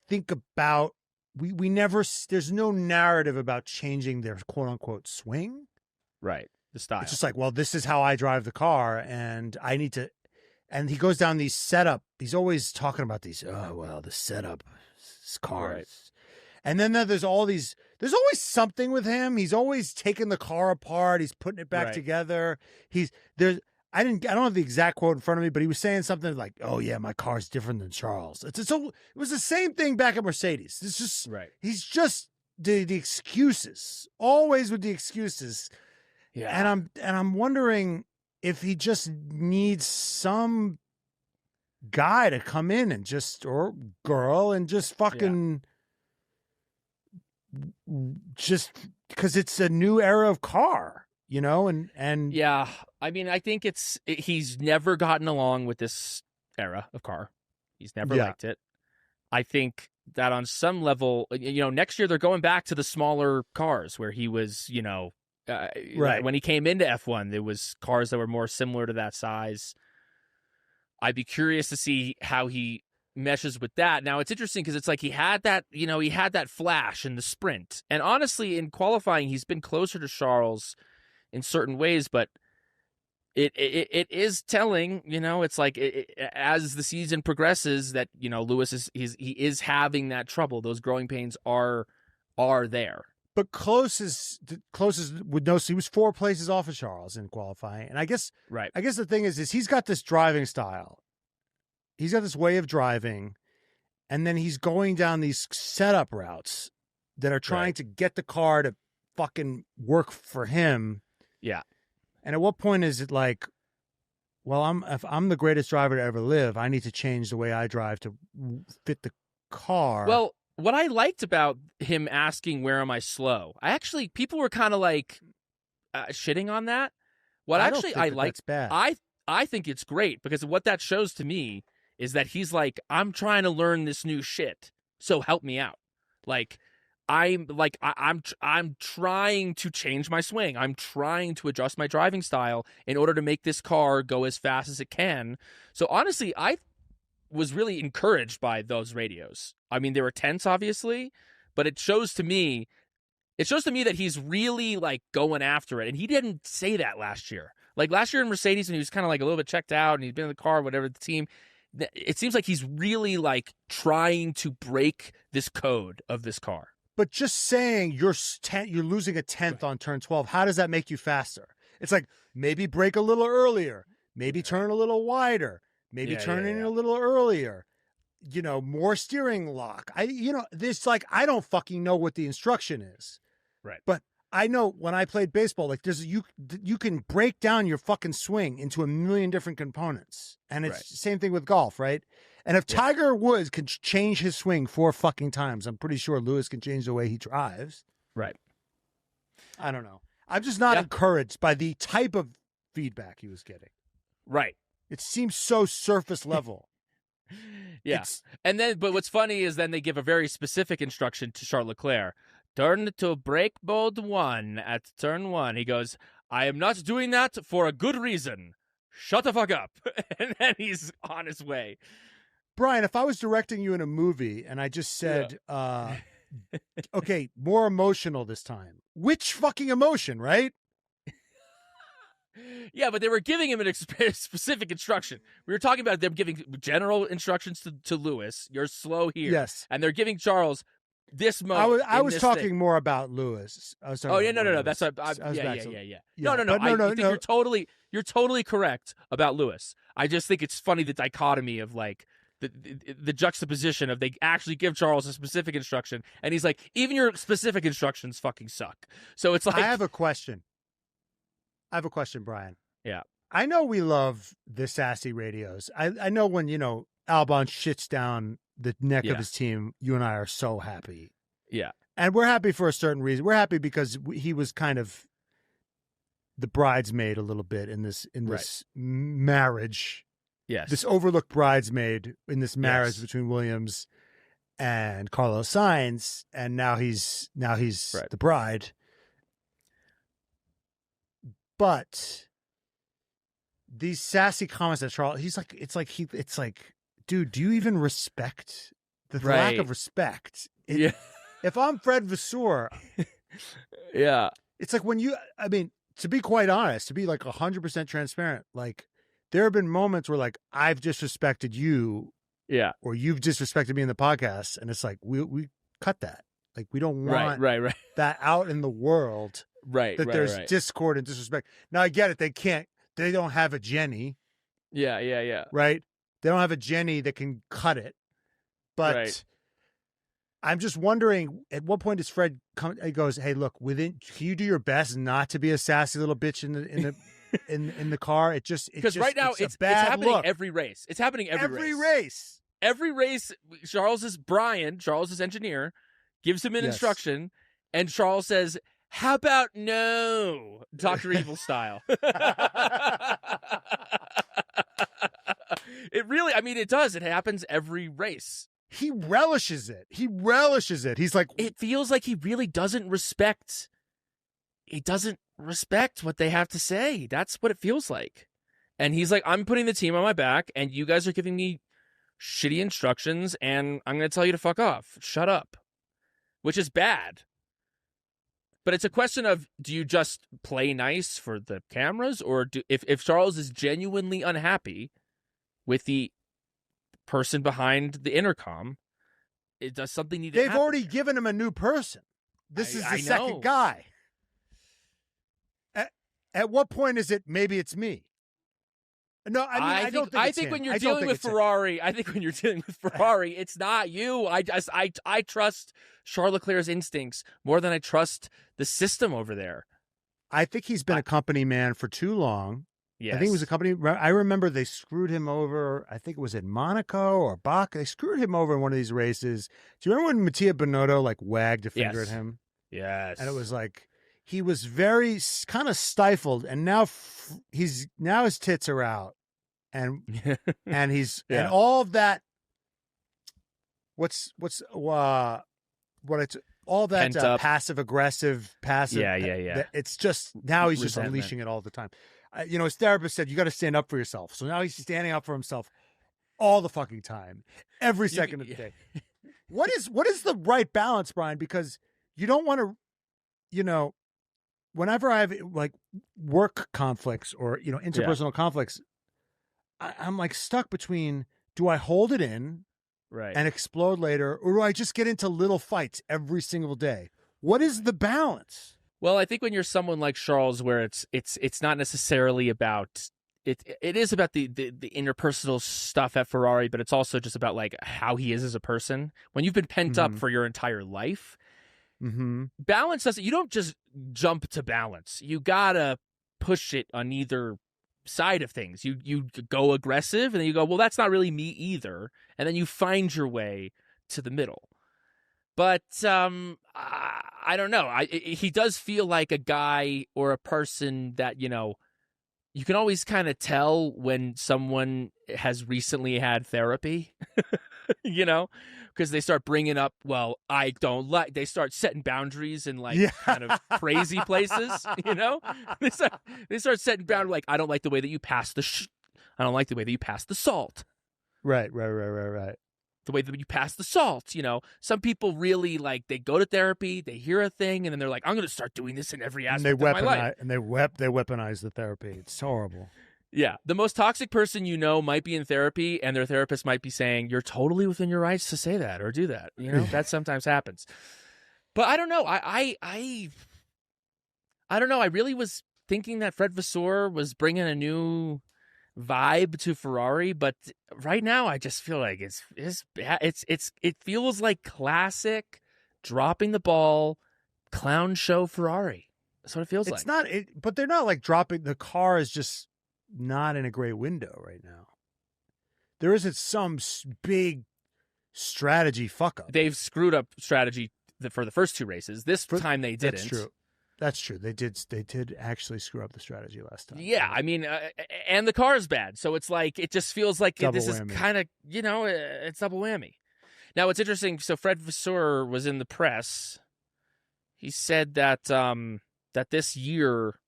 think about, we never, there's no narrative about changing their quote unquote swing. Right. The style. It's just like, well, this is how I drive the car and I need to, and he goes down these setup. He's always talking about these, the setup, this car. Right. And then there's always something with him. He's always taking the car apart. He's putting it back together. I don't have the exact quote in front of me, but he was saying something like, "Oh yeah, my car's different than Charles." It was the same thing back at Mercedes. It's just He's just the excuses, always with the excuses. Yeah, and I'm wondering if he just needs some guy to come in and or girl and just fucking just because it's a new era of car. And yeah, I mean, I think he's never gotten along with this era of car. He's never liked it. I think that on some level, next year they're going back to the smaller cars where he was, when he came into F1, there was cars that were more similar to that size. I'd be curious to see how he meshes with that. Now it's interesting because it's like he had that flash in the sprint, and honestly, in qualifying, he's been closer to Charles in certain ways, but it is telling, it's like as the season progresses that, Lewis is having that trouble. Those growing pains are there. But closest would know. So he was 4 places off of Charles in qualifying. And I guess the thing is he's got this driving style. He's got this way of driving, and then he's going down these setup routes that are trying to get the car to fucking work for him. Yeah. And at what point is it like, well, if I'm the greatest driver to ever live, I need to change the way I drive to fit the car. Well, what I liked about him asking, where am I slow? People were kind of like shitting on that. I liked, bad. I think it's great because what that shows to me is that he's like, I'm trying to learn this new shit, so help me out. I'm trying to change my swing. I'm trying to adjust my driving style in order to make this car go as fast as it can. So honestly, I was really encouraged by those radios. I mean, they were tense, obviously, but it shows to me that he's really like going after it. And he didn't say that last year. Like last year in Mercedes, when he was kind of like a little bit checked out and he'd been in the car, whatever, the team, it seems like he's really like trying to break this code of this car. But just saying you're losing a tenth on turn 12, how does that make you faster? It's like maybe brake a little earlier, maybe turn a little wider, maybe turn in a little earlier, more steering lock. I don't fucking know what the instruction is. Right. But I know when I played baseball, like you can break down your fucking swing into a million different components. And it's the same thing with golf, right? And if Tiger Woods can change his swing 4 fucking times, I'm pretty sure Lewis can change the way he drives. Right. I don't know. I'm just not encouraged by the type of feedback he was getting. Right. It seems so surface level. Yeah. But what's funny is then they give a very specific instruction to Charles Leclerc. Turn to brake mode 1 at turn 1. He goes, I am not doing that for a good reason. Shut the fuck up. And then he's on his way. Brian, if I was directing you in a movie and I just said, okay, more emotional this time. Which fucking emotion, right? Yeah, but they were giving him an specific instruction. We were talking about them giving general instructions to Lewis. You're slow here. Yes. And they're giving Charles, this moment. I was talking more about Lewis. No. That's yeah. No. You're totally correct about Lewis. I just think it's funny the dichotomy of like the juxtaposition of they actually give Charles a specific instruction, and he's like, even your specific instructions fucking suck. So it's like, I have a question, Brian. Yeah. I know we love the sassy radios. I know when, Albon shits down the neck of his team, you and I are so happy. Yeah. And we're happy for a certain reason. We're happy because he was kind of the bridesmaid a little bit in this marriage. Yes. This overlooked bridesmaid in this marriage between Williams and Carlos Sainz, and now he's the bride. But these sassy comments that Charles, it's like, dude, do you even respect the lack of respect? If I'm Fred Vasseur, it's like to be quite honest, to be like 100% transparent, like there have been moments where like I've disrespected you, or you've disrespected me in the podcast, and it's like we cut that. Like we don't want that out in the world. That there's discord and disrespect. Now I get it. They don't have a Jenny. Yeah. Right? They don't have a Jenny that can cut it. But I'm just wondering, at what point does Fred come? He goes, "Hey, look, can you do your best not to be a sassy little bitch in the car?" Because right now it's happening every race. It's happening every race. Every race, Charles's engineer gives him an instruction, and Charles says, "How about no?" Dr. Evil style. It does. It happens every race. He relishes it. He's like, it feels like he really doesn't respect. He doesn't respect what they have to say. That's what it feels like. And he's like, I'm putting the team on my back, and you guys are giving me shitty instructions, and I'm going to tell you to fuck off. Shut up. Which is bad. But it's a question of, do you just play nice for the cameras, or if Charles is genuinely unhappy with the person behind the intercom, does something need to happen? They've already given him a new person. This is the second guy. At what point is it, maybe it's me? No, I don't think it's I think him. when you're dealing with Ferrari, it's not you. I trust Charles Leclerc's instincts more than I trust the system over there. I think he's been a company man for too long. Yes. I think it was a company. I remember they screwed him over. I think it was in Monaco or Baku. They screwed him over in one of these races. Do you remember when Mattia Binotto like wagged a finger at him? Yes. And it was like he was very kind of stifled, and now his tits are out, and he's and all of that. All that passive aggressive. Yeah. It's just now he's just unleashing it all the time. His therapist said, you got to stand up for yourself. So now he's standing up for himself all the fucking time, every second of the day. What is the right balance, Brian? Because you don't want to, whenever I have like work conflicts or, interpersonal conflicts, I'm like stuck between, do I hold it in and explode later, or do I just get into little fights every single day? What is the balance? Well, I think when you're someone like Charles, where it's not necessarily about it is about the interpersonal stuff at Ferrari, but it's also just about like how he is as a person. When you've been pent up for your entire life, balance doesn't. You don't just jump to balance. You gotta push it on either side of things. You go aggressive, and then you go, well, that's not really me either, and then you find your way to the middle. But I don't know. He does feel like a guy or a person that, you can always kind of tell when someone has recently had therapy, because they start bringing up, well, they start setting boundaries in kind of crazy places, They start setting boundaries like, I don't like the way that you pass I don't like the way that you pass the salt. Right. The way that you pass the salt, some people really they go to therapy, they hear a thing, and then they're like, I'm going to start doing this in every aspect of my life. And they weaponize the therapy. It's horrible. Yeah, the most toxic person you know might be in therapy, and their therapist might be saying, "You're totally within your rights to say that or do that." You know, that sometimes happens. But I don't know. I don't know. I really was thinking that Fred Vasseur was bringing a new vibe to Ferrari, but right now I just feel like it feels like classic dropping the ball clown show Ferrari. That's what it feels like. It's not, but they're not like dropping. The car is just not in a great window right now. There isn't some big strategy fuck up. They've screwed up strategy for the first 2 races. This time they didn't. That's true. That's true. They did actually screw up the strategy last time. Yeah, I mean, and the car is bad. So it's like, it just feels like this is kind of, it's double whammy. Now, it's interesting. So Fred Vasseur was in the press. He said that that this year,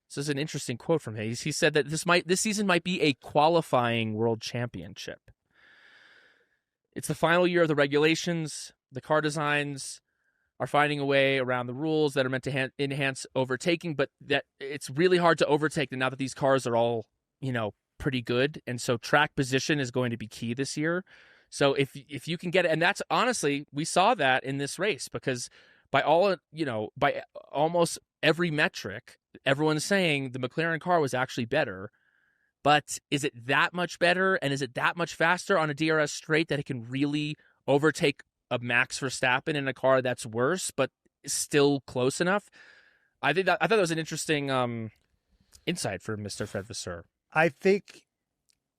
this is an interesting quote from him. He said that this season might be a qualifying world championship. It's the final year of the regulations. The car designs are finding a way around the rules that are meant to enhance overtaking, but that it's really hard to overtake now that these cars are all, pretty good. And so track position is going to be key this year. So if you can get it, and that's honestly, we saw that in this race, because by almost every metric, everyone's saying the McLaren car was actually better. But is it that much better, and is it that much faster on a DRS straight that it can really overtake a Max Verstappen in a car that's worse, but still close enough? I thought that was an interesting insight for Mr. Fred Vasseur. I think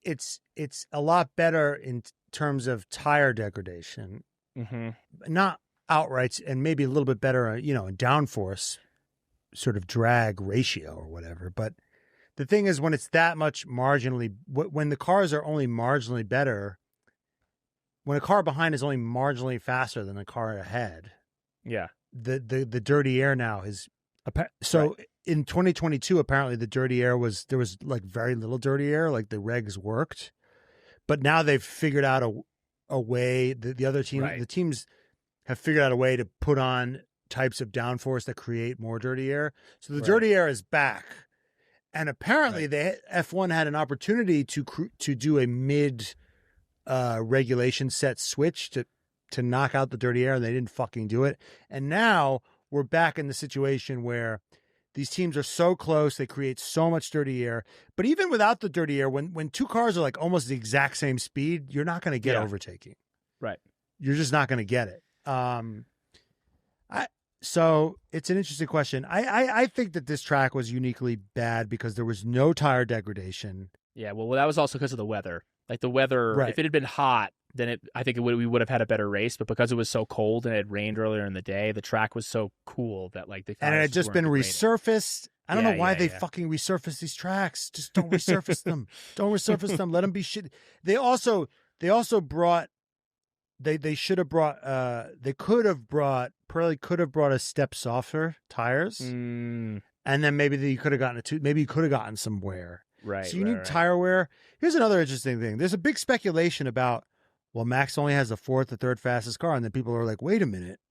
it's a lot better in terms of tire degradation, not outright, and maybe a little bit better, in downforce sort of drag ratio or whatever. But the thing is, when it's that much marginally, when the cars are only marginally better, when a car behind is only marginally faster than the car ahead, the dirty air now is so. Right. In 2022, apparently the dirty air there was like very little dirty air, like the regs worked, but now they've figured out a way. The other team, the teams have figured out a way to put on types of downforce that create more dirty air. So the dirty air is back. And apparently, F1 had an opportunity to do a mid regulation set switch to knock out the dirty air, and they didn't fucking do it. And now we're back in the situation where these teams are so close, they create so much dirty air. But even without the dirty air, when 2 cars are like almost the exact same speed, you're not going to get overtaking. Right. You're just not going to get it. So it's an interesting question. I think that this track was uniquely bad because there was no tire degradation. Yeah, well, that was also because of the weather. Like the weather, if it had been hot, then I think we would have had a better race. But because it was so cold and it had rained earlier in the day, the track was so cool that like and it had just been resurfaced. I don't know why they fucking resurface these tracks. Just don't resurface them. Don't resurface them. Let them be shit. They also brought. They should have brought. They could have brought. Pirelli could have brought a step softer tires, and then maybe you could have gotten maybe you could have gotten some wear. Right. So you need tire wear. Here's another interesting thing. There's a big speculation about, well, Max only has the 4th or 3rd fastest car, and then people are like, wait a minute.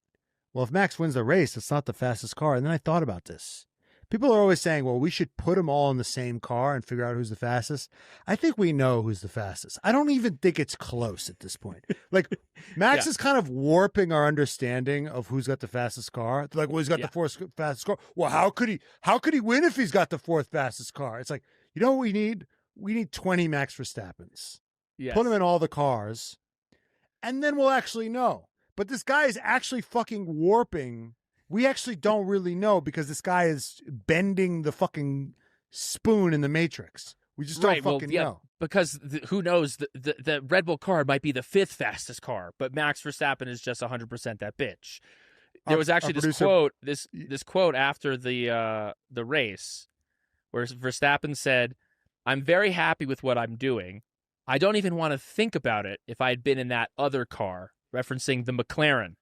Well, if Max wins the race, it's not the fastest car. And then I thought about this. People are always saying, well, we should put them all in the same car and figure out who's the fastest. I think we know who's the fastest. I don't even think it's close at this point. Like, Max is kind of warping our understanding of who's got the fastest car. Like, well, he's got the 4th fastest car. Well, how could he win if he's got the 4th fastest car? It's like, you know what we need? We need 20 Max Verstappens. Yes. Put them in all the cars, and then we'll actually know. But this guy is actually fucking warping. We actually don't really know because this guy is bending the fucking spoon in the Matrix. We just don't fucking know. Because who knows? The Red Bull car might be the 5th fastest car, but Max Verstappen is just 100% that bitch. There was actually this quote after the race where Verstappen said, "I'm very happy with what I'm doing. I don't even want to think about it if I had been in that other car," referencing the McLaren.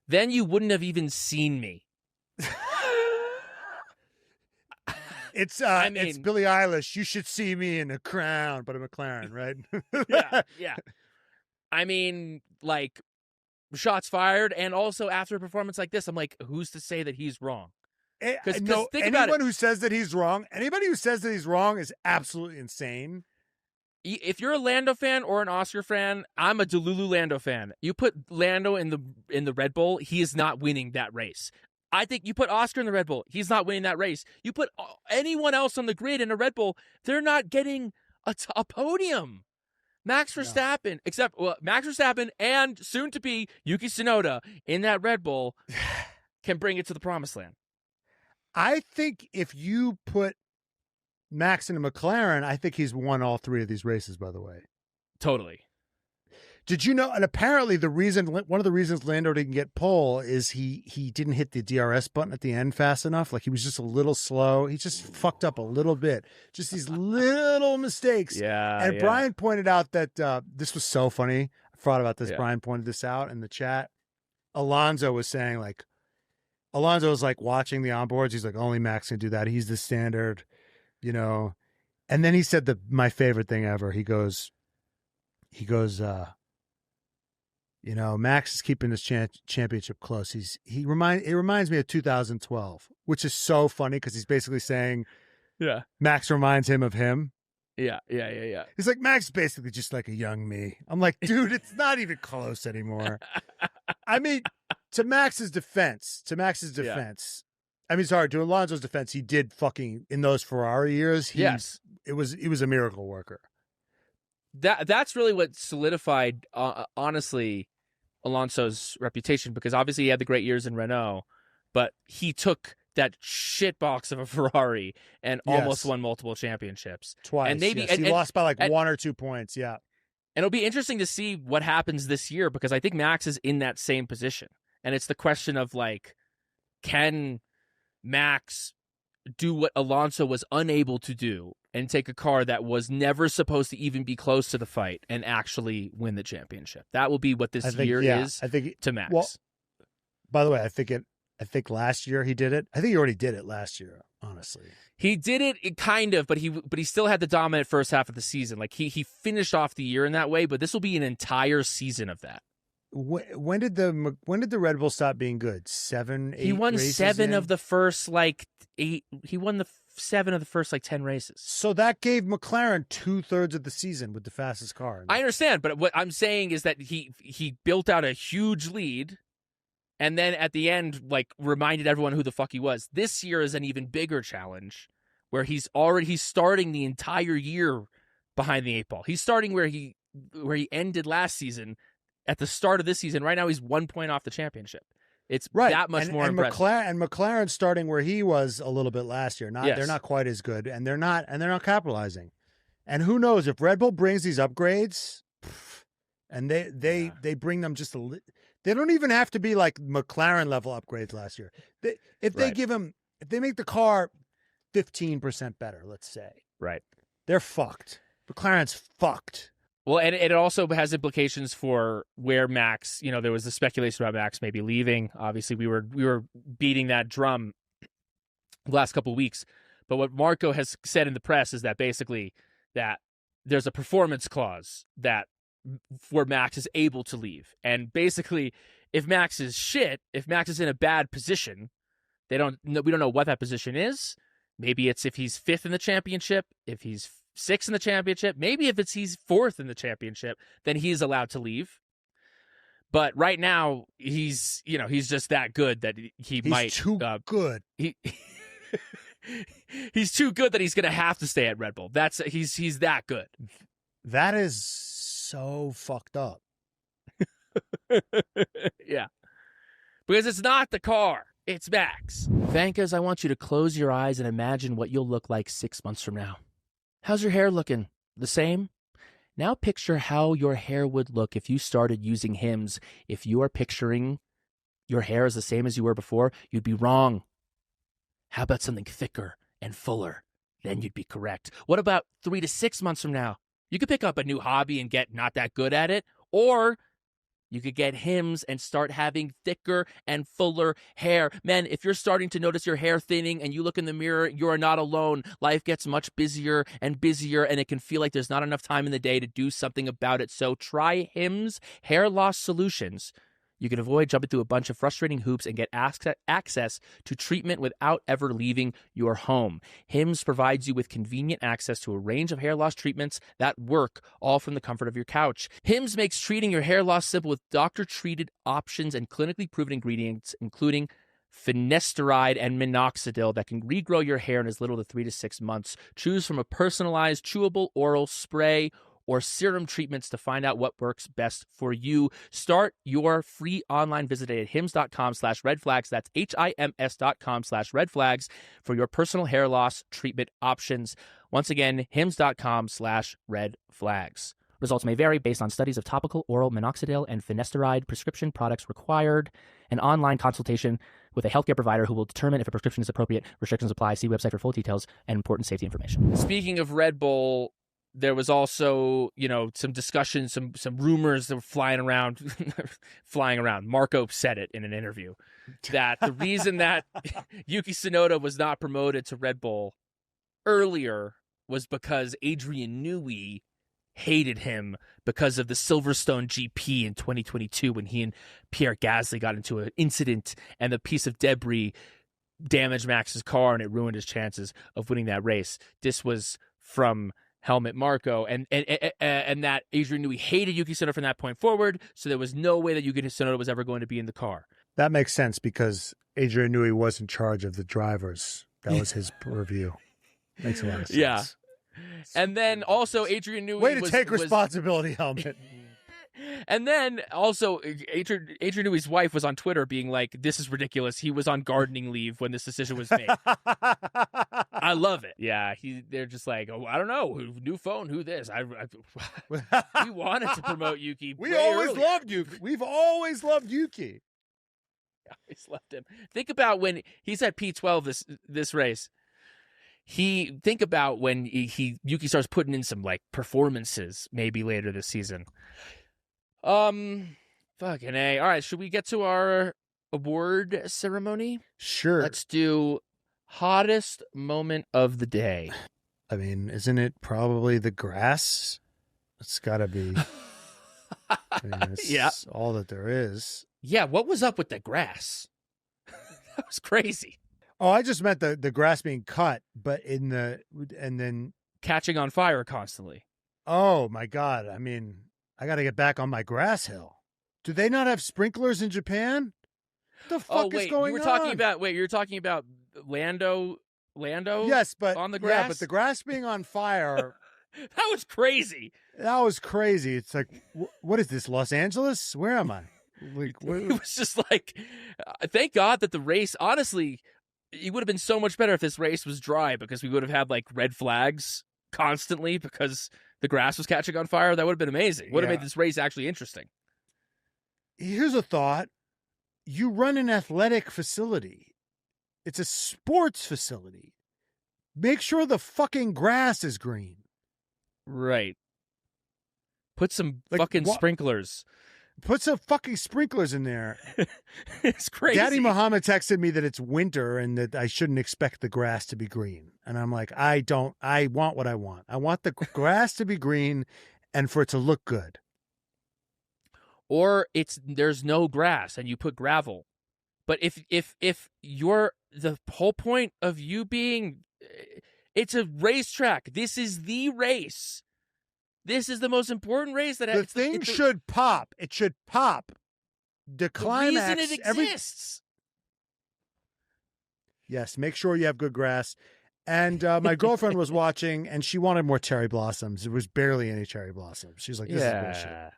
"Then you wouldn't have even seen me." It's Billie Eilish. You should see me in a crown, but a McLaren, right? Yeah. I mean, like, shots fired, and also after a performance like this, I'm like, who's to say that he's wrong? Because no, think about it. Anyone who says that he's wrong, anybody who says that he's wrong is absolutely insane. If you're a Lando fan or an Oscar fan, I'm a Delulu Lando fan. You put Lando in the Red Bull, he is not winning that race. I think you put Oscar in the Red Bull, he's not winning that race. You put anyone else on the grid in a Red Bull, they're not getting a podium. Max Verstappen, Max Verstappen and soon to be Yuki Tsunoda in that Red Bull can bring it to the promised land. I think if you put Max in a McLaren, I think he's won all 3 of these races, by the way. Totally. Did you know? And apparently one of the reasons Lando didn't get pole is he didn't hit the DRS button at the end fast enough. Like he was just a little slow. He just fucked up a little bit. Just these little mistakes. Yeah. And Brian pointed out that this was so funny. I thought about this. Yeah. Brian pointed this out in the chat. Alonso was saying Alonso was like watching the onboards. He's like, only Max can do that. He's the standard, And then he said my favorite thing ever. He goes, Max is keeping his championship close. It reminds me of 2012, which is so funny because he's basically saying, Max reminds him of him. Yeah. He's like, Max is basically just like a young me. I'm like, dude, it's not even close anymore. I mean, to Max's defense, to Alonso's defense, he did fucking, in those Ferrari years, he was a miracle worker. That's really what solidified, honestly, Alonso's reputation, because obviously he had the great years in Renault, but he took that shit box of a Ferrari and almost won multiple championships. Twice. And maybe he lost by like 1 or 2 points. Yeah. And it'll be interesting to see what happens this year, because I think Max is in that same position. And it's the question of like, can Max do what Alonso was unable to do and take a car that was never supposed to even be close to the fight and actually win the championship? That will be what this year is to Max. Well, by the way, I think last year he did it. I think he already did it last year, honestly. He did it kind of, but he still had the dominant first half of the season. Like he finished off the year in that way, but this will be an entire season of that. When did the Red Bull stop being good? 7, 8 He won races 7 in? of the first 8. He won the 7 of the first 10 races. So that gave McLaren 2/3 of the season with the fastest car. I understand, but what I'm saying is that he built out a huge lead, and then at the end, like, reminded everyone who the fuck he was. This year is an even bigger challenge, where he's starting the entire year behind the 8 ball. He's starting where he ended last season. At the start of this season, right now he's 1 point off the championship. It's that much more impressive. McLaren starting where he was a little bit last year. They're not quite as good, and they're not capitalizing. And who knows if Red Bull brings these upgrades, and they bring them just a little. They don't even have to be like McLaren level upgrades last year. If they make the car 15% better, let's say, right, they're fucked. McLaren's fucked. Well, and it also has implications for where Max, there was the speculation about Max maybe leaving. Obviously, we were beating that drum the last couple of weeks. But what Marco has said in the press is that basically that there's a performance clause that where Max is able to leave. And basically, if Max is shit, if Max is in a bad position, we don't know what that position is. Maybe it's if he's 5th in the championship, if he's 6th in the championship, maybe if he's 4th in the championship, then he's allowed to leave. But right now, he's just that good that he's too good. He's too good that he's going to have to stay at Red Bull. He's that good. That is so fucked up. Yeah. Because it's not the car. It's Max. Vankas, I want you to close your eyes and imagine what you'll look like 6 months from now. How's your hair looking? The same? Now picture how your hair would look if you started using Hims. If you are picturing your hair as the same as you were before, you'd be wrong. How about something thicker and fuller? Then you'd be correct. What about 3 to 6 months from now? You could pick up a new hobby and get not that good at it, or you could get Hims and start having thicker and fuller hair. Men, if you're starting to notice your hair thinning and you look in the mirror, you are not alone. Life gets much busier, and it can feel like there's not enough time in the day to do something about it. So try Hims Hair Loss Solutions. You can avoid jumping through a bunch of frustrating hoops and get access to treatment without ever leaving your home. Hims provides you with convenient access to a range of hair loss treatments that work, all from the comfort of your couch. Hims makes treating your hair loss simple with doctor-treated options and clinically proven ingredients, including finasteride and minoxidil that can regrow your hair in as little as 3 to 6 months. Choose from a personalized, chewable oral spray or serum treatments to find out what works best for you. Start your free online visit at hims.com/redflags. That's HIMS.com/redflags for your personal hair loss treatment options. Once again, hims.com/redflags. Results may vary based on studies of topical, oral, minoxidil, and finasteride. Prescription products required. An online consultation with a healthcare provider who will determine if a prescription is appropriate. Restrictions apply. See website for full details and important safety information. Speaking of Red Bull, there was also, some discussion, some rumors that were flying around. Marco said it in an interview that the reason that Yuki Tsunoda was not promoted to Red Bull earlier was because Adrian Newey hated him because of the Silverstone GP in 2022 when he and Pierre Gasly got into an incident and the piece of debris damaged Max's car and it ruined his chances of winning that race. This was from Helmut Marko, and that Adrian Newey hated Yuki Tsunoda from that point forward, so there was no way that Yuki Tsunoda was ever going to be in the car. That makes sense because Adrian Newey was in charge of the drivers. That was his review. Makes a lot of sense. Yeah. And then also Adrian Newey way to take responsibility, Helmut. And then also Adrian Newey's wife was on Twitter being like, "This is ridiculous. He was on gardening leave when this decision was made." I love it. Yeah, they're just like, "Oh, I don't know, new phone, who this?" We wanted to promote Yuki. We always loved Yuki. We've always loved Yuki. Always loved him. Think about when he's at P12 this race. Think about when Yuki starts putting in some like performances maybe later this season. Fucking A. All right, should we get to our award ceremony? Sure. Let's do hottest moment of the day. I mean, isn't it probably the grass? It's got to be. Yeah. All that there is. Yeah, what was up with the grass? That was crazy. Oh, I just meant the grass being cut, but and then catching on fire constantly. Oh my God. I mean, I got to get back on my grass hill. Do they not have sprinklers in Japan? What the fuck is going on? You're talking about Lando? Yes, but on the grass? Yeah, but the grass being on fire. That was crazy. That was crazy. It's like, what is this, Los Angeles? Where am I? Like, it was just like, thank God that the race, honestly, it would have been so much better if this race was dry because we would have had like red flags constantly because the grass was catching on fire. That would have been amazing. Would have made this race actually interesting. Here's a thought. You run an athletic facility. It's a sports facility. Make sure the fucking grass is green. Right. Put some fucking sprinklers. Put some fucking sprinklers in there. It's crazy. Daddy Muhammad texted me that it's winter and that I shouldn't expect the grass to be green. And I'm like, I want what I want. I want the grass to be green and for it to look good. Or there's no grass and you put gravel. But if you're the whole point of you being, it's a racetrack. This is the race. This is the most important race that the thing should pop. It should pop. The climax. The reason it exists. Yes, make sure you have good grass. And my girlfriend was watching, and she wanted more cherry blossoms. There was barely any cherry blossoms. She's like, "This is bullshit."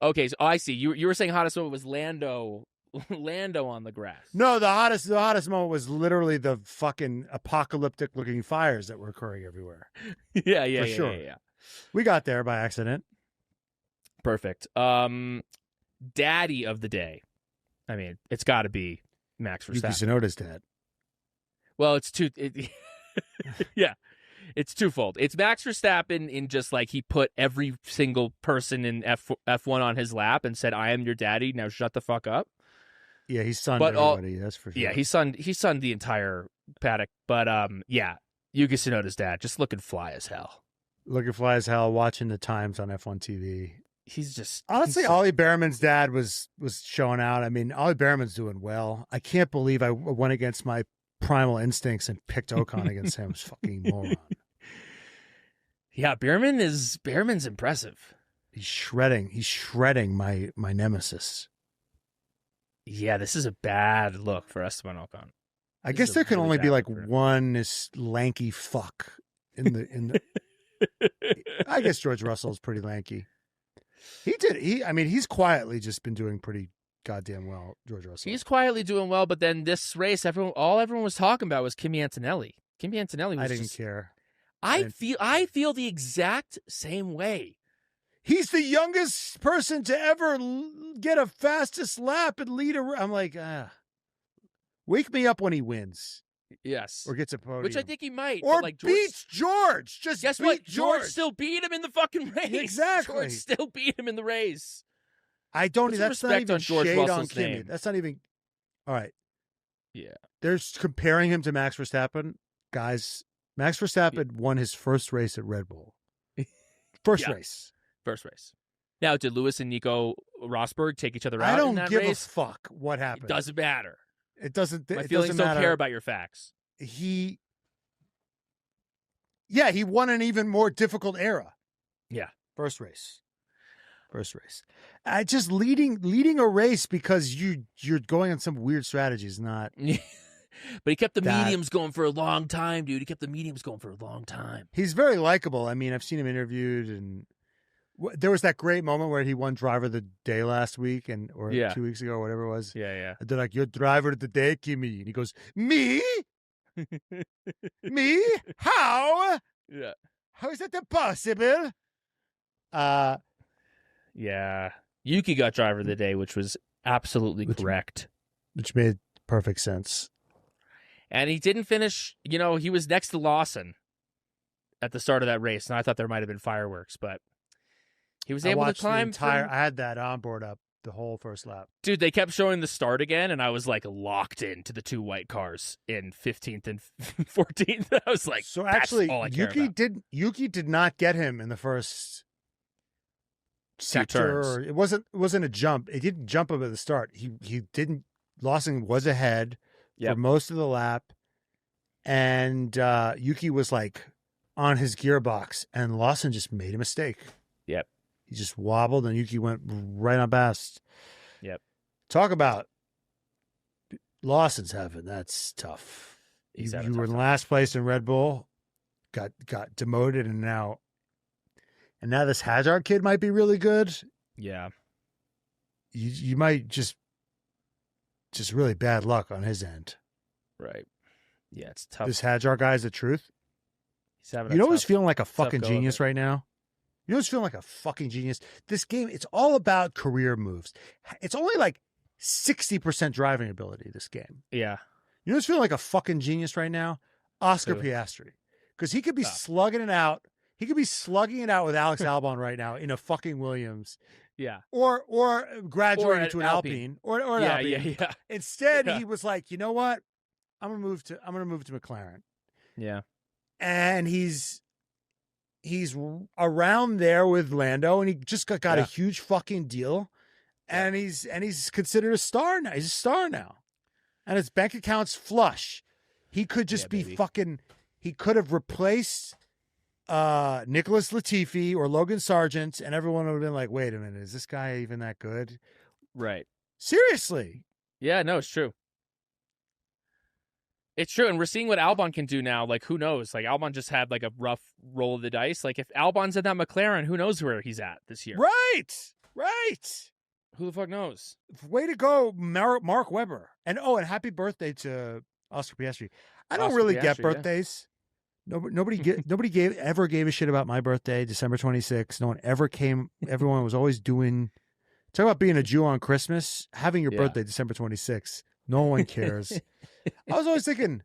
Okay, so I see. You were saying hottest moment was Lando on the grass. No, the hottest moment was literally the fucking apocalyptic looking fires that were occurring everywhere. Yeah, sure. Yeah. We got there by accident. Perfect. Daddy of the day. I mean, it's got to be Max Verstappen. Yuki Tsunoda's dad. Well, yeah, it's twofold. It's Max Verstappen in just like he put every single person in F1 on his lap and said, "I am your daddy. Now shut the fuck up." Yeah, he sunned everybody. That's for sure. Yeah, he sunned the entire paddock. But yeah, Yuki Tsunoda's dad just looking fly as hell. Looking fly as hell, watching the times on F1 TV. he's just honestly, Ollie Behrman's dad was showing out. I mean, Ollie Behrman's doing well. I can't believe I went against my primal instincts and picked Ocon against him. It's fucking moron. Yeah, Behrman's impressive. He's shredding my nemesis. Yeah, this is a bad look for Esteban Ocon. I guess there can only be like one this lanky fuck in the I guess George Russell's pretty lanky. He's quietly just been doing pretty goddamn well, George Russell. He's quietly doing well, but then this race, everyone was talking about was Kimi Antonelli. Kimi Antonelli was I didn't care. I feel the exact same way. He's the youngest person to ever get a fastest lap and lead a. I'm like, wake me up when he wins. Yes, or gets a podium, which I think he might. Or like beats George. Just guess what? George still beat him in the fucking race. Exactly, George still beat him in the race. I don't. That's not even George shade Russell's on Kimi. name. That's not even. All right. Yeah, they're comparing him to Max Verstappen, guys. Max Verstappen won his first race at Red Bull. First race. Now, did Lewis and Nico Rosberg take each other out? I don't in that give race? a fuck what happened. It doesn't matter. It doesn't. My feelings don't care about your facts. He won an even more difficult era. Yeah, first race. Just leading a race because you're going on some weird strategy is not. But he kept the mediums going for a long time, dude. He's very likable. I mean, I've seen him interviewed, and there was that great moment where he won Driver of the Day last week, 2 weeks ago, or whatever it was. Yeah. They're like, "You're Driver of the Day, Kimi," and he goes, "Me, me, how? Yeah, how is that possible?" Yeah. Yuki got Driver of the Day, which was absolutely correct, which made perfect sense. And he didn't finish, he was next to Lawson at the start of that race. And I thought there might have been fireworks, but he was able to climb. I had that onboard up the whole first lap. Dude, they kept showing the start again, and I was like locked into the 2 white cars in 15th and 14th. I was like, so actually, Yuki did not get him in the first sector. It wasn't a jump. It didn't jump him at the start. He didn't. Lawson was ahead. For most of the lap, and Yuki was like on his gearbox, and Lawson just made a mistake. Yep. He just wobbled, and Yuki went right on past. Yep. Talk about Lawson's heaven. That's tough. You were in last place in Red Bull, got demoted, and now this Hazard kid might be really good. Yeah. You might just really bad luck on his end. Right. Yeah, it's tough. This Hadjar guy is the truth. He's having who's feeling like a fucking genius right now? You know who's feeling like a fucking genius? This game, it's all about career moves. It's only like 60% driving ability, this game. Yeah. You know who's feeling like a fucking genius right now? Oscar Piastri. Because he could be slugging it out. He could be slugging it out with Alex Albon right now in a fucking Williams. Yeah. Or graduating to an Alpine. Or an Alpine. Yeah. Instead, he was like, you know what? I'm gonna move to McLaren. Yeah. And he's around there with Lando, and he just got a huge fucking deal. And he's considered a star now. He's a star now. And his bank account's flush. He could just be fucking. He could have replaced Nicholas Latifi or Logan Sargent, and everyone would have been like, wait a minute, is this guy even that good? Right. Seriously. Yeah, no, it's true. It's true, and we're seeing what Albon can do now. Like, who knows? Like, Albon just had like a rough roll of the dice. Like, if Albon's in that McLaren, who knows where he's at this year? Right. Who the fuck knows? Way to go, Mark Webber. And happy birthday to Oscar Piastri. I don't really get birthdays. Yeah. Nobody ever gave a shit about my birthday, December 26th. No one ever came. Everyone was always doing. Talk about being a Jew on Christmas. Having your birthday, December 26th. No one cares. I was always thinking,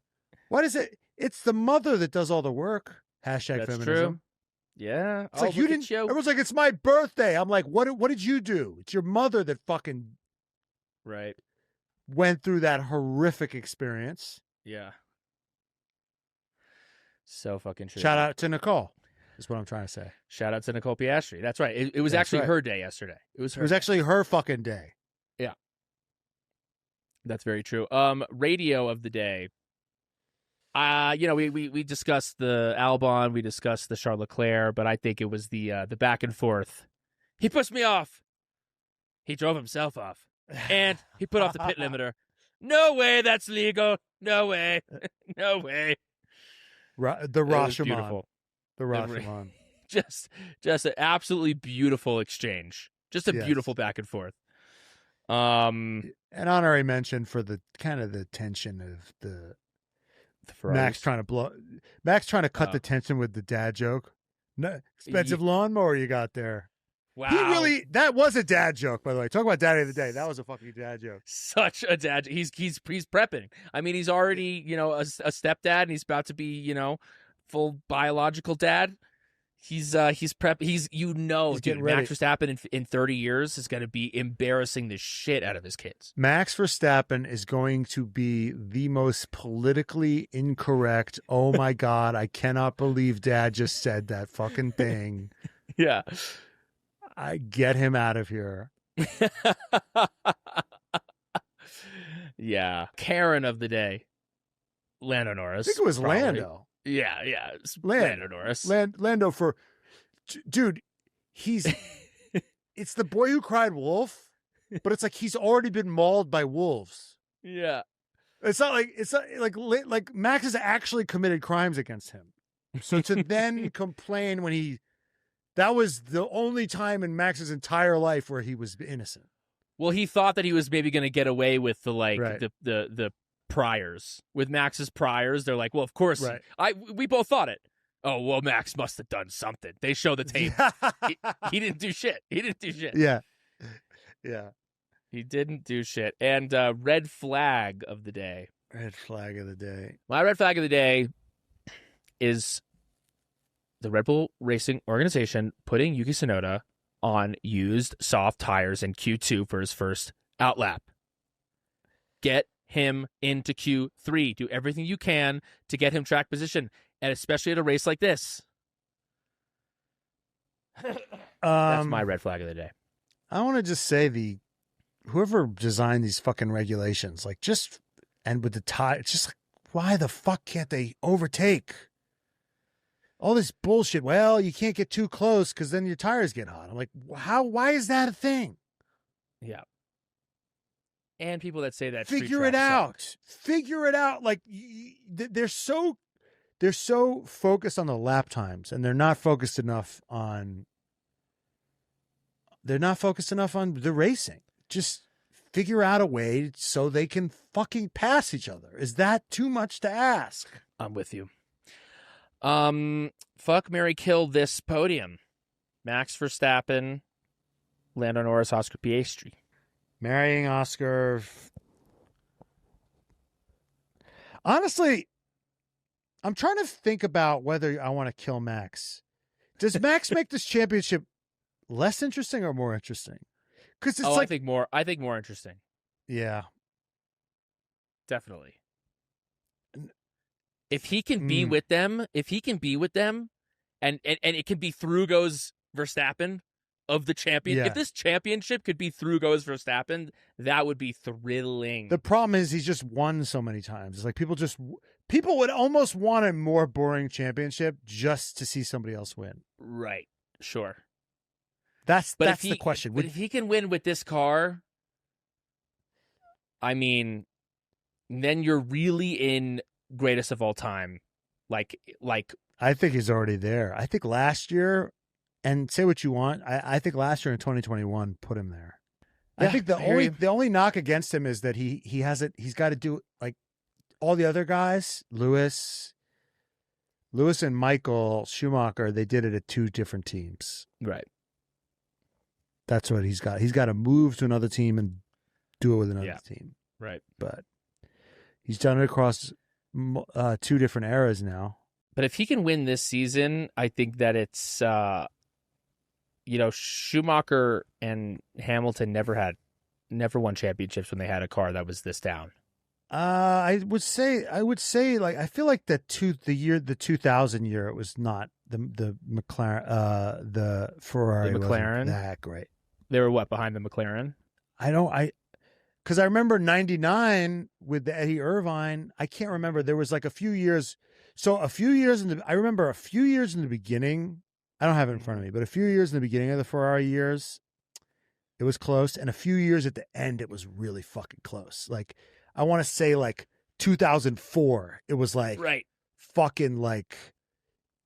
what is it? It's the mother that does all the work. Hashtag That's feminism. True. Yeah. It's like you didn't. Everyone's like, it's my birthday. I'm like, what did you do? It's your mother that fucking went through that horrific experience. Yeah. So fucking true. Shout out to Nicole. is what I'm trying to say. Shout out to Nicole Piastri. That's right. It was actually her day yesterday. It was actually her fucking day. Yeah. That's very true. Radio of the day. We discussed the Albon, we discussed the Charles Leclerc, but I think it was the back and forth. He pushed me off. He drove himself off. And he put off the pit limiter. No way that's legal. No way. No way. The Rashomon. The Rashomon. Just an absolutely beautiful exchange. Just a beautiful back and forth. An honorary mention for the kind of the tension of the Max trying to cut the tension with the dad joke. No, expensive lawnmower you got there. Wow. That was a dad joke, by the way. Talk about daddy of the day. That was a fucking dad joke. Such a dad. He's prepping. I mean, he's already, a stepdad, and he's about to be, full biological dad. He's prep. He's dude, Max Verstappen in 30 years is going to be embarrassing the shit out of his kids. Max Verstappen is going to be the most politically incorrect. Oh my God, I cannot believe Dad just said that fucking thing. Yeah. I get him out of here. Yeah. Karen of the day. Lando Norris. I think it was probably. Lando. Yeah. Lando Norris. Lando dude, it's the boy who cried wolf, but it's like he's already been mauled by wolves. Yeah. It's not like Max has actually committed crimes against him. So to then complain when that was the only time in Max's entire life where he was innocent. Well, he thought that he was maybe going to get away with the priors. With Max's priors, they're like, well, of course. Right. We both thought it. Oh, well, Max must have done something. They show the tape. He didn't do shit. Yeah. He didn't do shit. And red flag of the day. Red flag of the day. My red flag of the day is the Red Bull Racing Organization putting Yuki Tsunoda on used soft tires in Q2 for his first out lap. Get him into Q3. Do everything you can to get him track position, and especially at a race like this. That's my red flag of the day. I want to just say whoever designed these fucking regulations, and with the tire, it's just like, why the fuck can't they overtake? All this bullshit. Well, you can't get too close because then your tires get hot. I'm like, why is that a thing? Yeah. And people that say that figure it out. Like they're so focused on the lap times, and they're not focused enough on the racing. Just figure out a way so they can fucking pass each other. Is that too much to ask? I'm with you. Fuck, marry, kill this podium. Max Verstappen, Lando Norris, Oscar Piastri. Marrying Oscar. Honestly, I'm trying to think about whether I want to kill Max. Does Max make this championship less interesting or more interesting? Because it's I think more interesting. Yeah, definitely. If he can be with them, and it can be through goes Verstappen of the champion. Yeah. If this championship could be through goes Verstappen, that would be thrilling. The problem is he's just won so many times. It's like people would almost want a more boring championship just to see somebody else win. Right. Sure. That's the question. But if he can win with this car, I mean, then you're really in greatest of all time. Like I think he's already there. I think last year, and say what you want, I think last year in 2021 put him there. Yeah, I think the only knock against him is that he's got to do like all the other guys, Lewis and Michael Schumacher, they did it at two different teams. Right. That's what he's got. He's got to move to another team and do it with another team. Right. But he's done it across two different eras now. But if he can win this season, I think that it's, Schumacher and Hamilton never won championships when they had a car that was this down. I would say like I feel like the 2000 year, it was not the McLaren, the Ferrari, the McLaren, wasn't that great. They were what, behind the McLaren? Because I remember 99 with the Eddie Irvine. I can't remember. There was like a few years. So I remember a few years in the beginning. I don't have it in front of me, but a few years in the beginning of the Ferrari years, it was close. And a few years at the end, it was really fucking close. Like, I want to say like 2004. It was like fucking like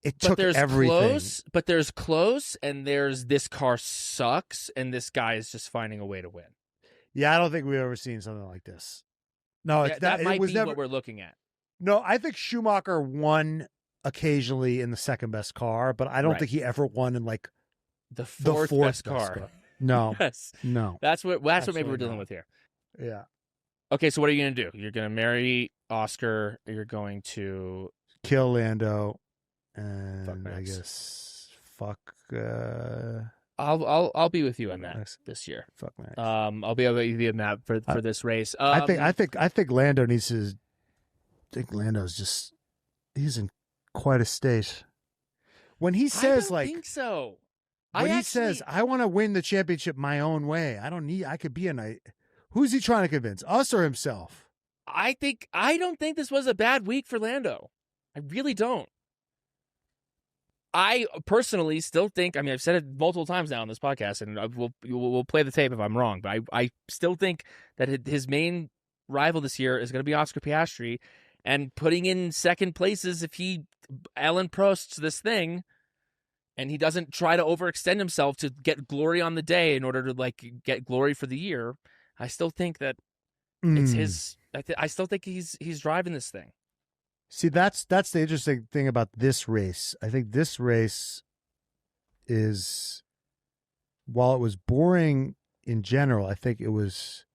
it took everything. But there's close, and there's this car sucks, and this guy is just finding a way to win. Yeah, I don't think we've ever seen something like this. No, that might be what we're looking at. No, I think Schumacher won occasionally in the second best car, but I don't think he ever won in like the fourth best car. No, yes. No. That's what maybe we're dealing with here. Yeah. Okay, so what are you going to do? You're going to marry Oscar. You're going to kill Lando, and fuck Max. I guess fuck. I'll be with you on that this year. Fuck Max. I'll be with you on that for this race. I think Lando needs to. I think Lando's he's in quite a state. When he says I don't think so. He says, I want to win the championship my own way. I could be who's he trying to convince? Us or himself? I don't think this was a bad week for Lando. I really don't. I personally still think, I mean, I've said it multiple times now on this podcast, and we'll play the tape if I'm wrong, but I still think that his main rival this year is going to be Oscar Piastri, and putting in second places if he Alan Prosts this thing, and he doesn't try to overextend himself to get glory on the day in order to like get glory for the year. I still think that it's his. I still think he's driving this thing. See, that's the interesting thing about this race. I think this race is, while it was boring in general, I think it was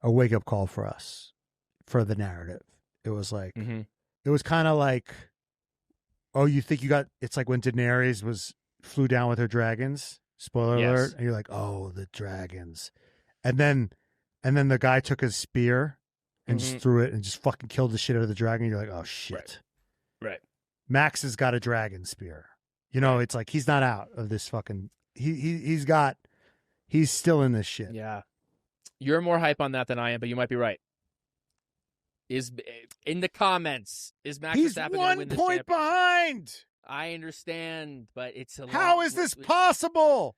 a wake up call for us, for the narrative. It was like, it was kind of like, oh, you think you got? It's like when Daenerys flew down with her dragons. Spoiler alert! And you're like, oh, the dragons, and then the guy took his spear and just threw it and just fucking killed the shit out of the dragon. You're like, oh shit. Right. Max has got a dragon spear. You know, it's like he's not out of this fucking. He's still in this shit. Yeah, you're more hype on that than I am, but you might be right. Is in the comments, is Max Verstappen going to win this championship? He's 1 point behind. I understand, but it's a how is this possible?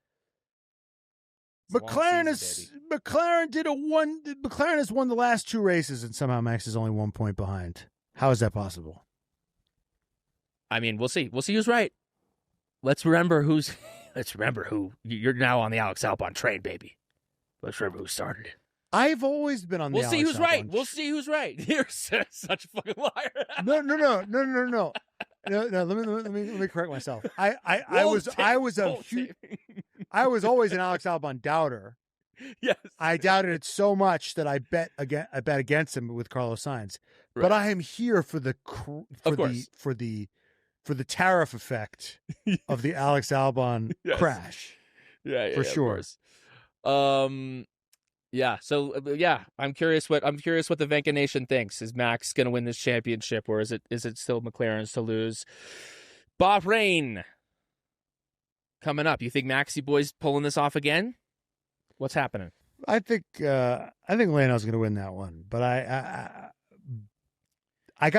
McLaren has won the last two races, and somehow Max is only 1 point behind. How is that possible? I mean, we'll see. We'll see who's right. Let's remember who you're now on the Alex Albon train, baby. Let's remember who started it. I've always been on the. We'll see who's right. We'll see who's right. You're such a fucking liar. No. No, let me correct myself. I was always an Alex Albon doubter. Yes. I doubted it so much that I bet against him with Carlos Sainz. Right. But I am here for the tariff effect of the Alex Albon crash. Yeah, for sure. Yeah. So I'm curious what the Venka Nation thinks. Is Max going to win this championship, or is it still McLaren's to lose? Bahrain coming up. You think Maxie Boy's pulling this off again? What's happening? I think Lando's going to win that one, but we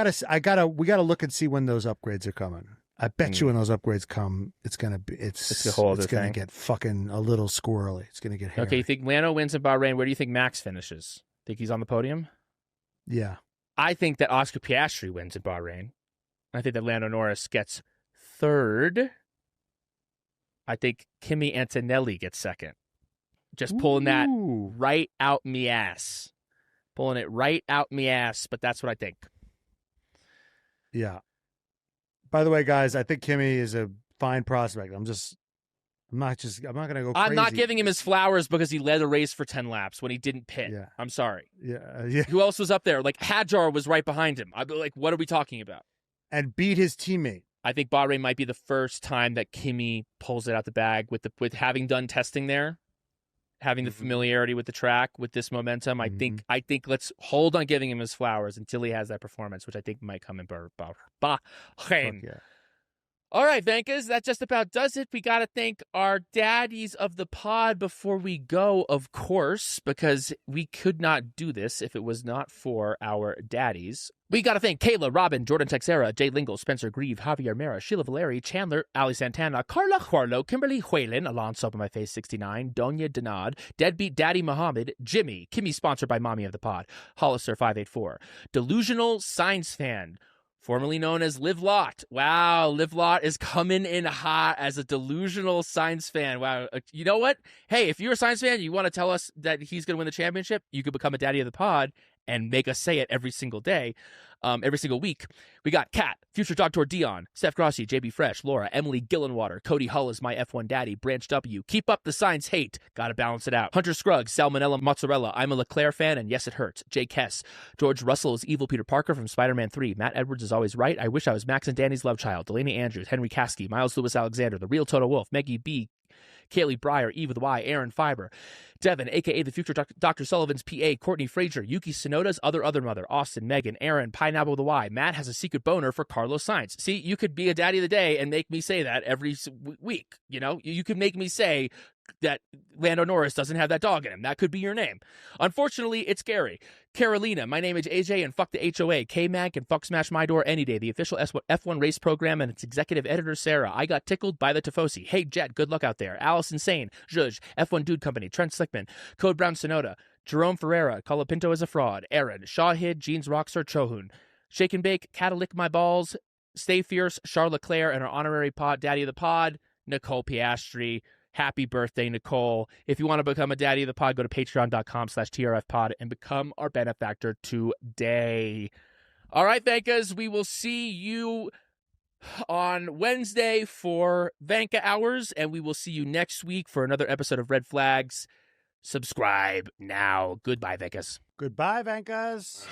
gotta look and see when those upgrades are coming. I bet you when those upgrades come, it's gonna get fucking a little squirrely. It's gonna get hairy. Okay, you think Lando wins in Bahrain? Where do you think Max finishes? Think he's on the podium? Yeah. I think that Oscar Piastri wins in Bahrain. I think that Lando Norris gets third. I think Kimi Antonelli gets second. Just pulling that right out me ass. Pulling it right out me ass, but that's what I think. Yeah. By the way, guys, I think Kimi is a fine prospect. I'm not going to go crazy. I'm not giving him his flowers because he led a race for 10 laps when he didn't pit. Yeah. I'm sorry. Yeah. Who else was up there? Like, Hadjar was right behind him. I'd be like, what are we talking about? And beat his teammate. I think Bahrain might be the first time that Kimi pulls it out the bag with having done testing there. having the familiarity with the track, with this momentum. I think let's hold on giving him his flowers until he has that performance, which I think might come in Bahrain. Yeah. All right, Venkas, that just about does it. We got to thank our daddies of the pod before we go, of course, because we could not do this if it was not for our daddies. We got to thank Kayla, Robin, Jordan Texera, Jay Lingle, Spencer Grieve, Javier Mera, Sheila Valeri, Chandler, Ali Santana, Carla Juarlo, Kimberly Whalen, Alonso by my face 69, Donya Denad, Deadbeat Daddy Muhammad, Jimmy, Kimmy sponsored by Mommy of the Pod, Hollister 584, Delusional Sainz Fan, formerly known as Live Lot. Wow, Live Lot is coming in hot as a delusional Sainz fan. Wow. You know what? Hey, if you're a Sainz fan, you want to tell us that he's going to win the championship, you could become a daddy of the pod and make us say it every single day, every single week. We got Kat, Future Dr. Dion, Steph Grossi, JB Fresh, Laura, Emily Gillenwater, Cody Hull is my F1 daddy, Branch W, Keep Up the Sainz Hate, gotta balance it out, Hunter Scruggs, Salmonella Mozzarella, I'm a Leclerc fan, and yes, it hurts, Jay Kess, George Russell is Evil Peter Parker from Spider-Man 3, Matt Edwards is always right, I wish I was Max and Danny's love child, Delaney Andrews, Henry Caskey, Miles Lewis Alexander, The Real Toto Wolf, Maggie B., Kaylee Breyer, Eve with Y, Aaron Fiber, Devin, a.k.a. the future Dr. Sullivan's PA, Courtney Frazier, Yuki Tsunoda's other mother, Austin, Megan, Aaron, Pineapple with a Y, Matt has a secret boner for Carlos Sainz. See, you could be a daddy of the day and make me say that every week, you know? You could make me say that Lando Norris doesn't have that dog in him. That could be your name. Unfortunately, it's Gary. Carolina, my name is AJ, and fuck the HOA. K-Mag and fuck Smash My Door any day. The official F1 race program and its executive editor, Sarah. I got tickled by the Tifosi. Hey, Jet, good luck out there. Allison Sane, Zhuzh, F1 Dude Company, Trent Slickman, Code Brown Sonoda, Jerome Ferreira, Colapinto is a fraud, Aaron, Shawhid, Jeans Rockstar, Chohun, Shake and Bake, Catalick My Balls, Stay Fierce, Charlotte Claire, and our honorary pod, Daddy of the Pod, Nicole Piastri. Happy birthday, Nicole. If you want to become a daddy of the pod, go to patreon.com/trfpod and become our benefactor today. All right, Vankas, we will see you on Wednesday for Vanka Hours, and we will see you next week for another episode of Red Flags. Subscribe now. Goodbye, Vankas. Goodbye, Vankas.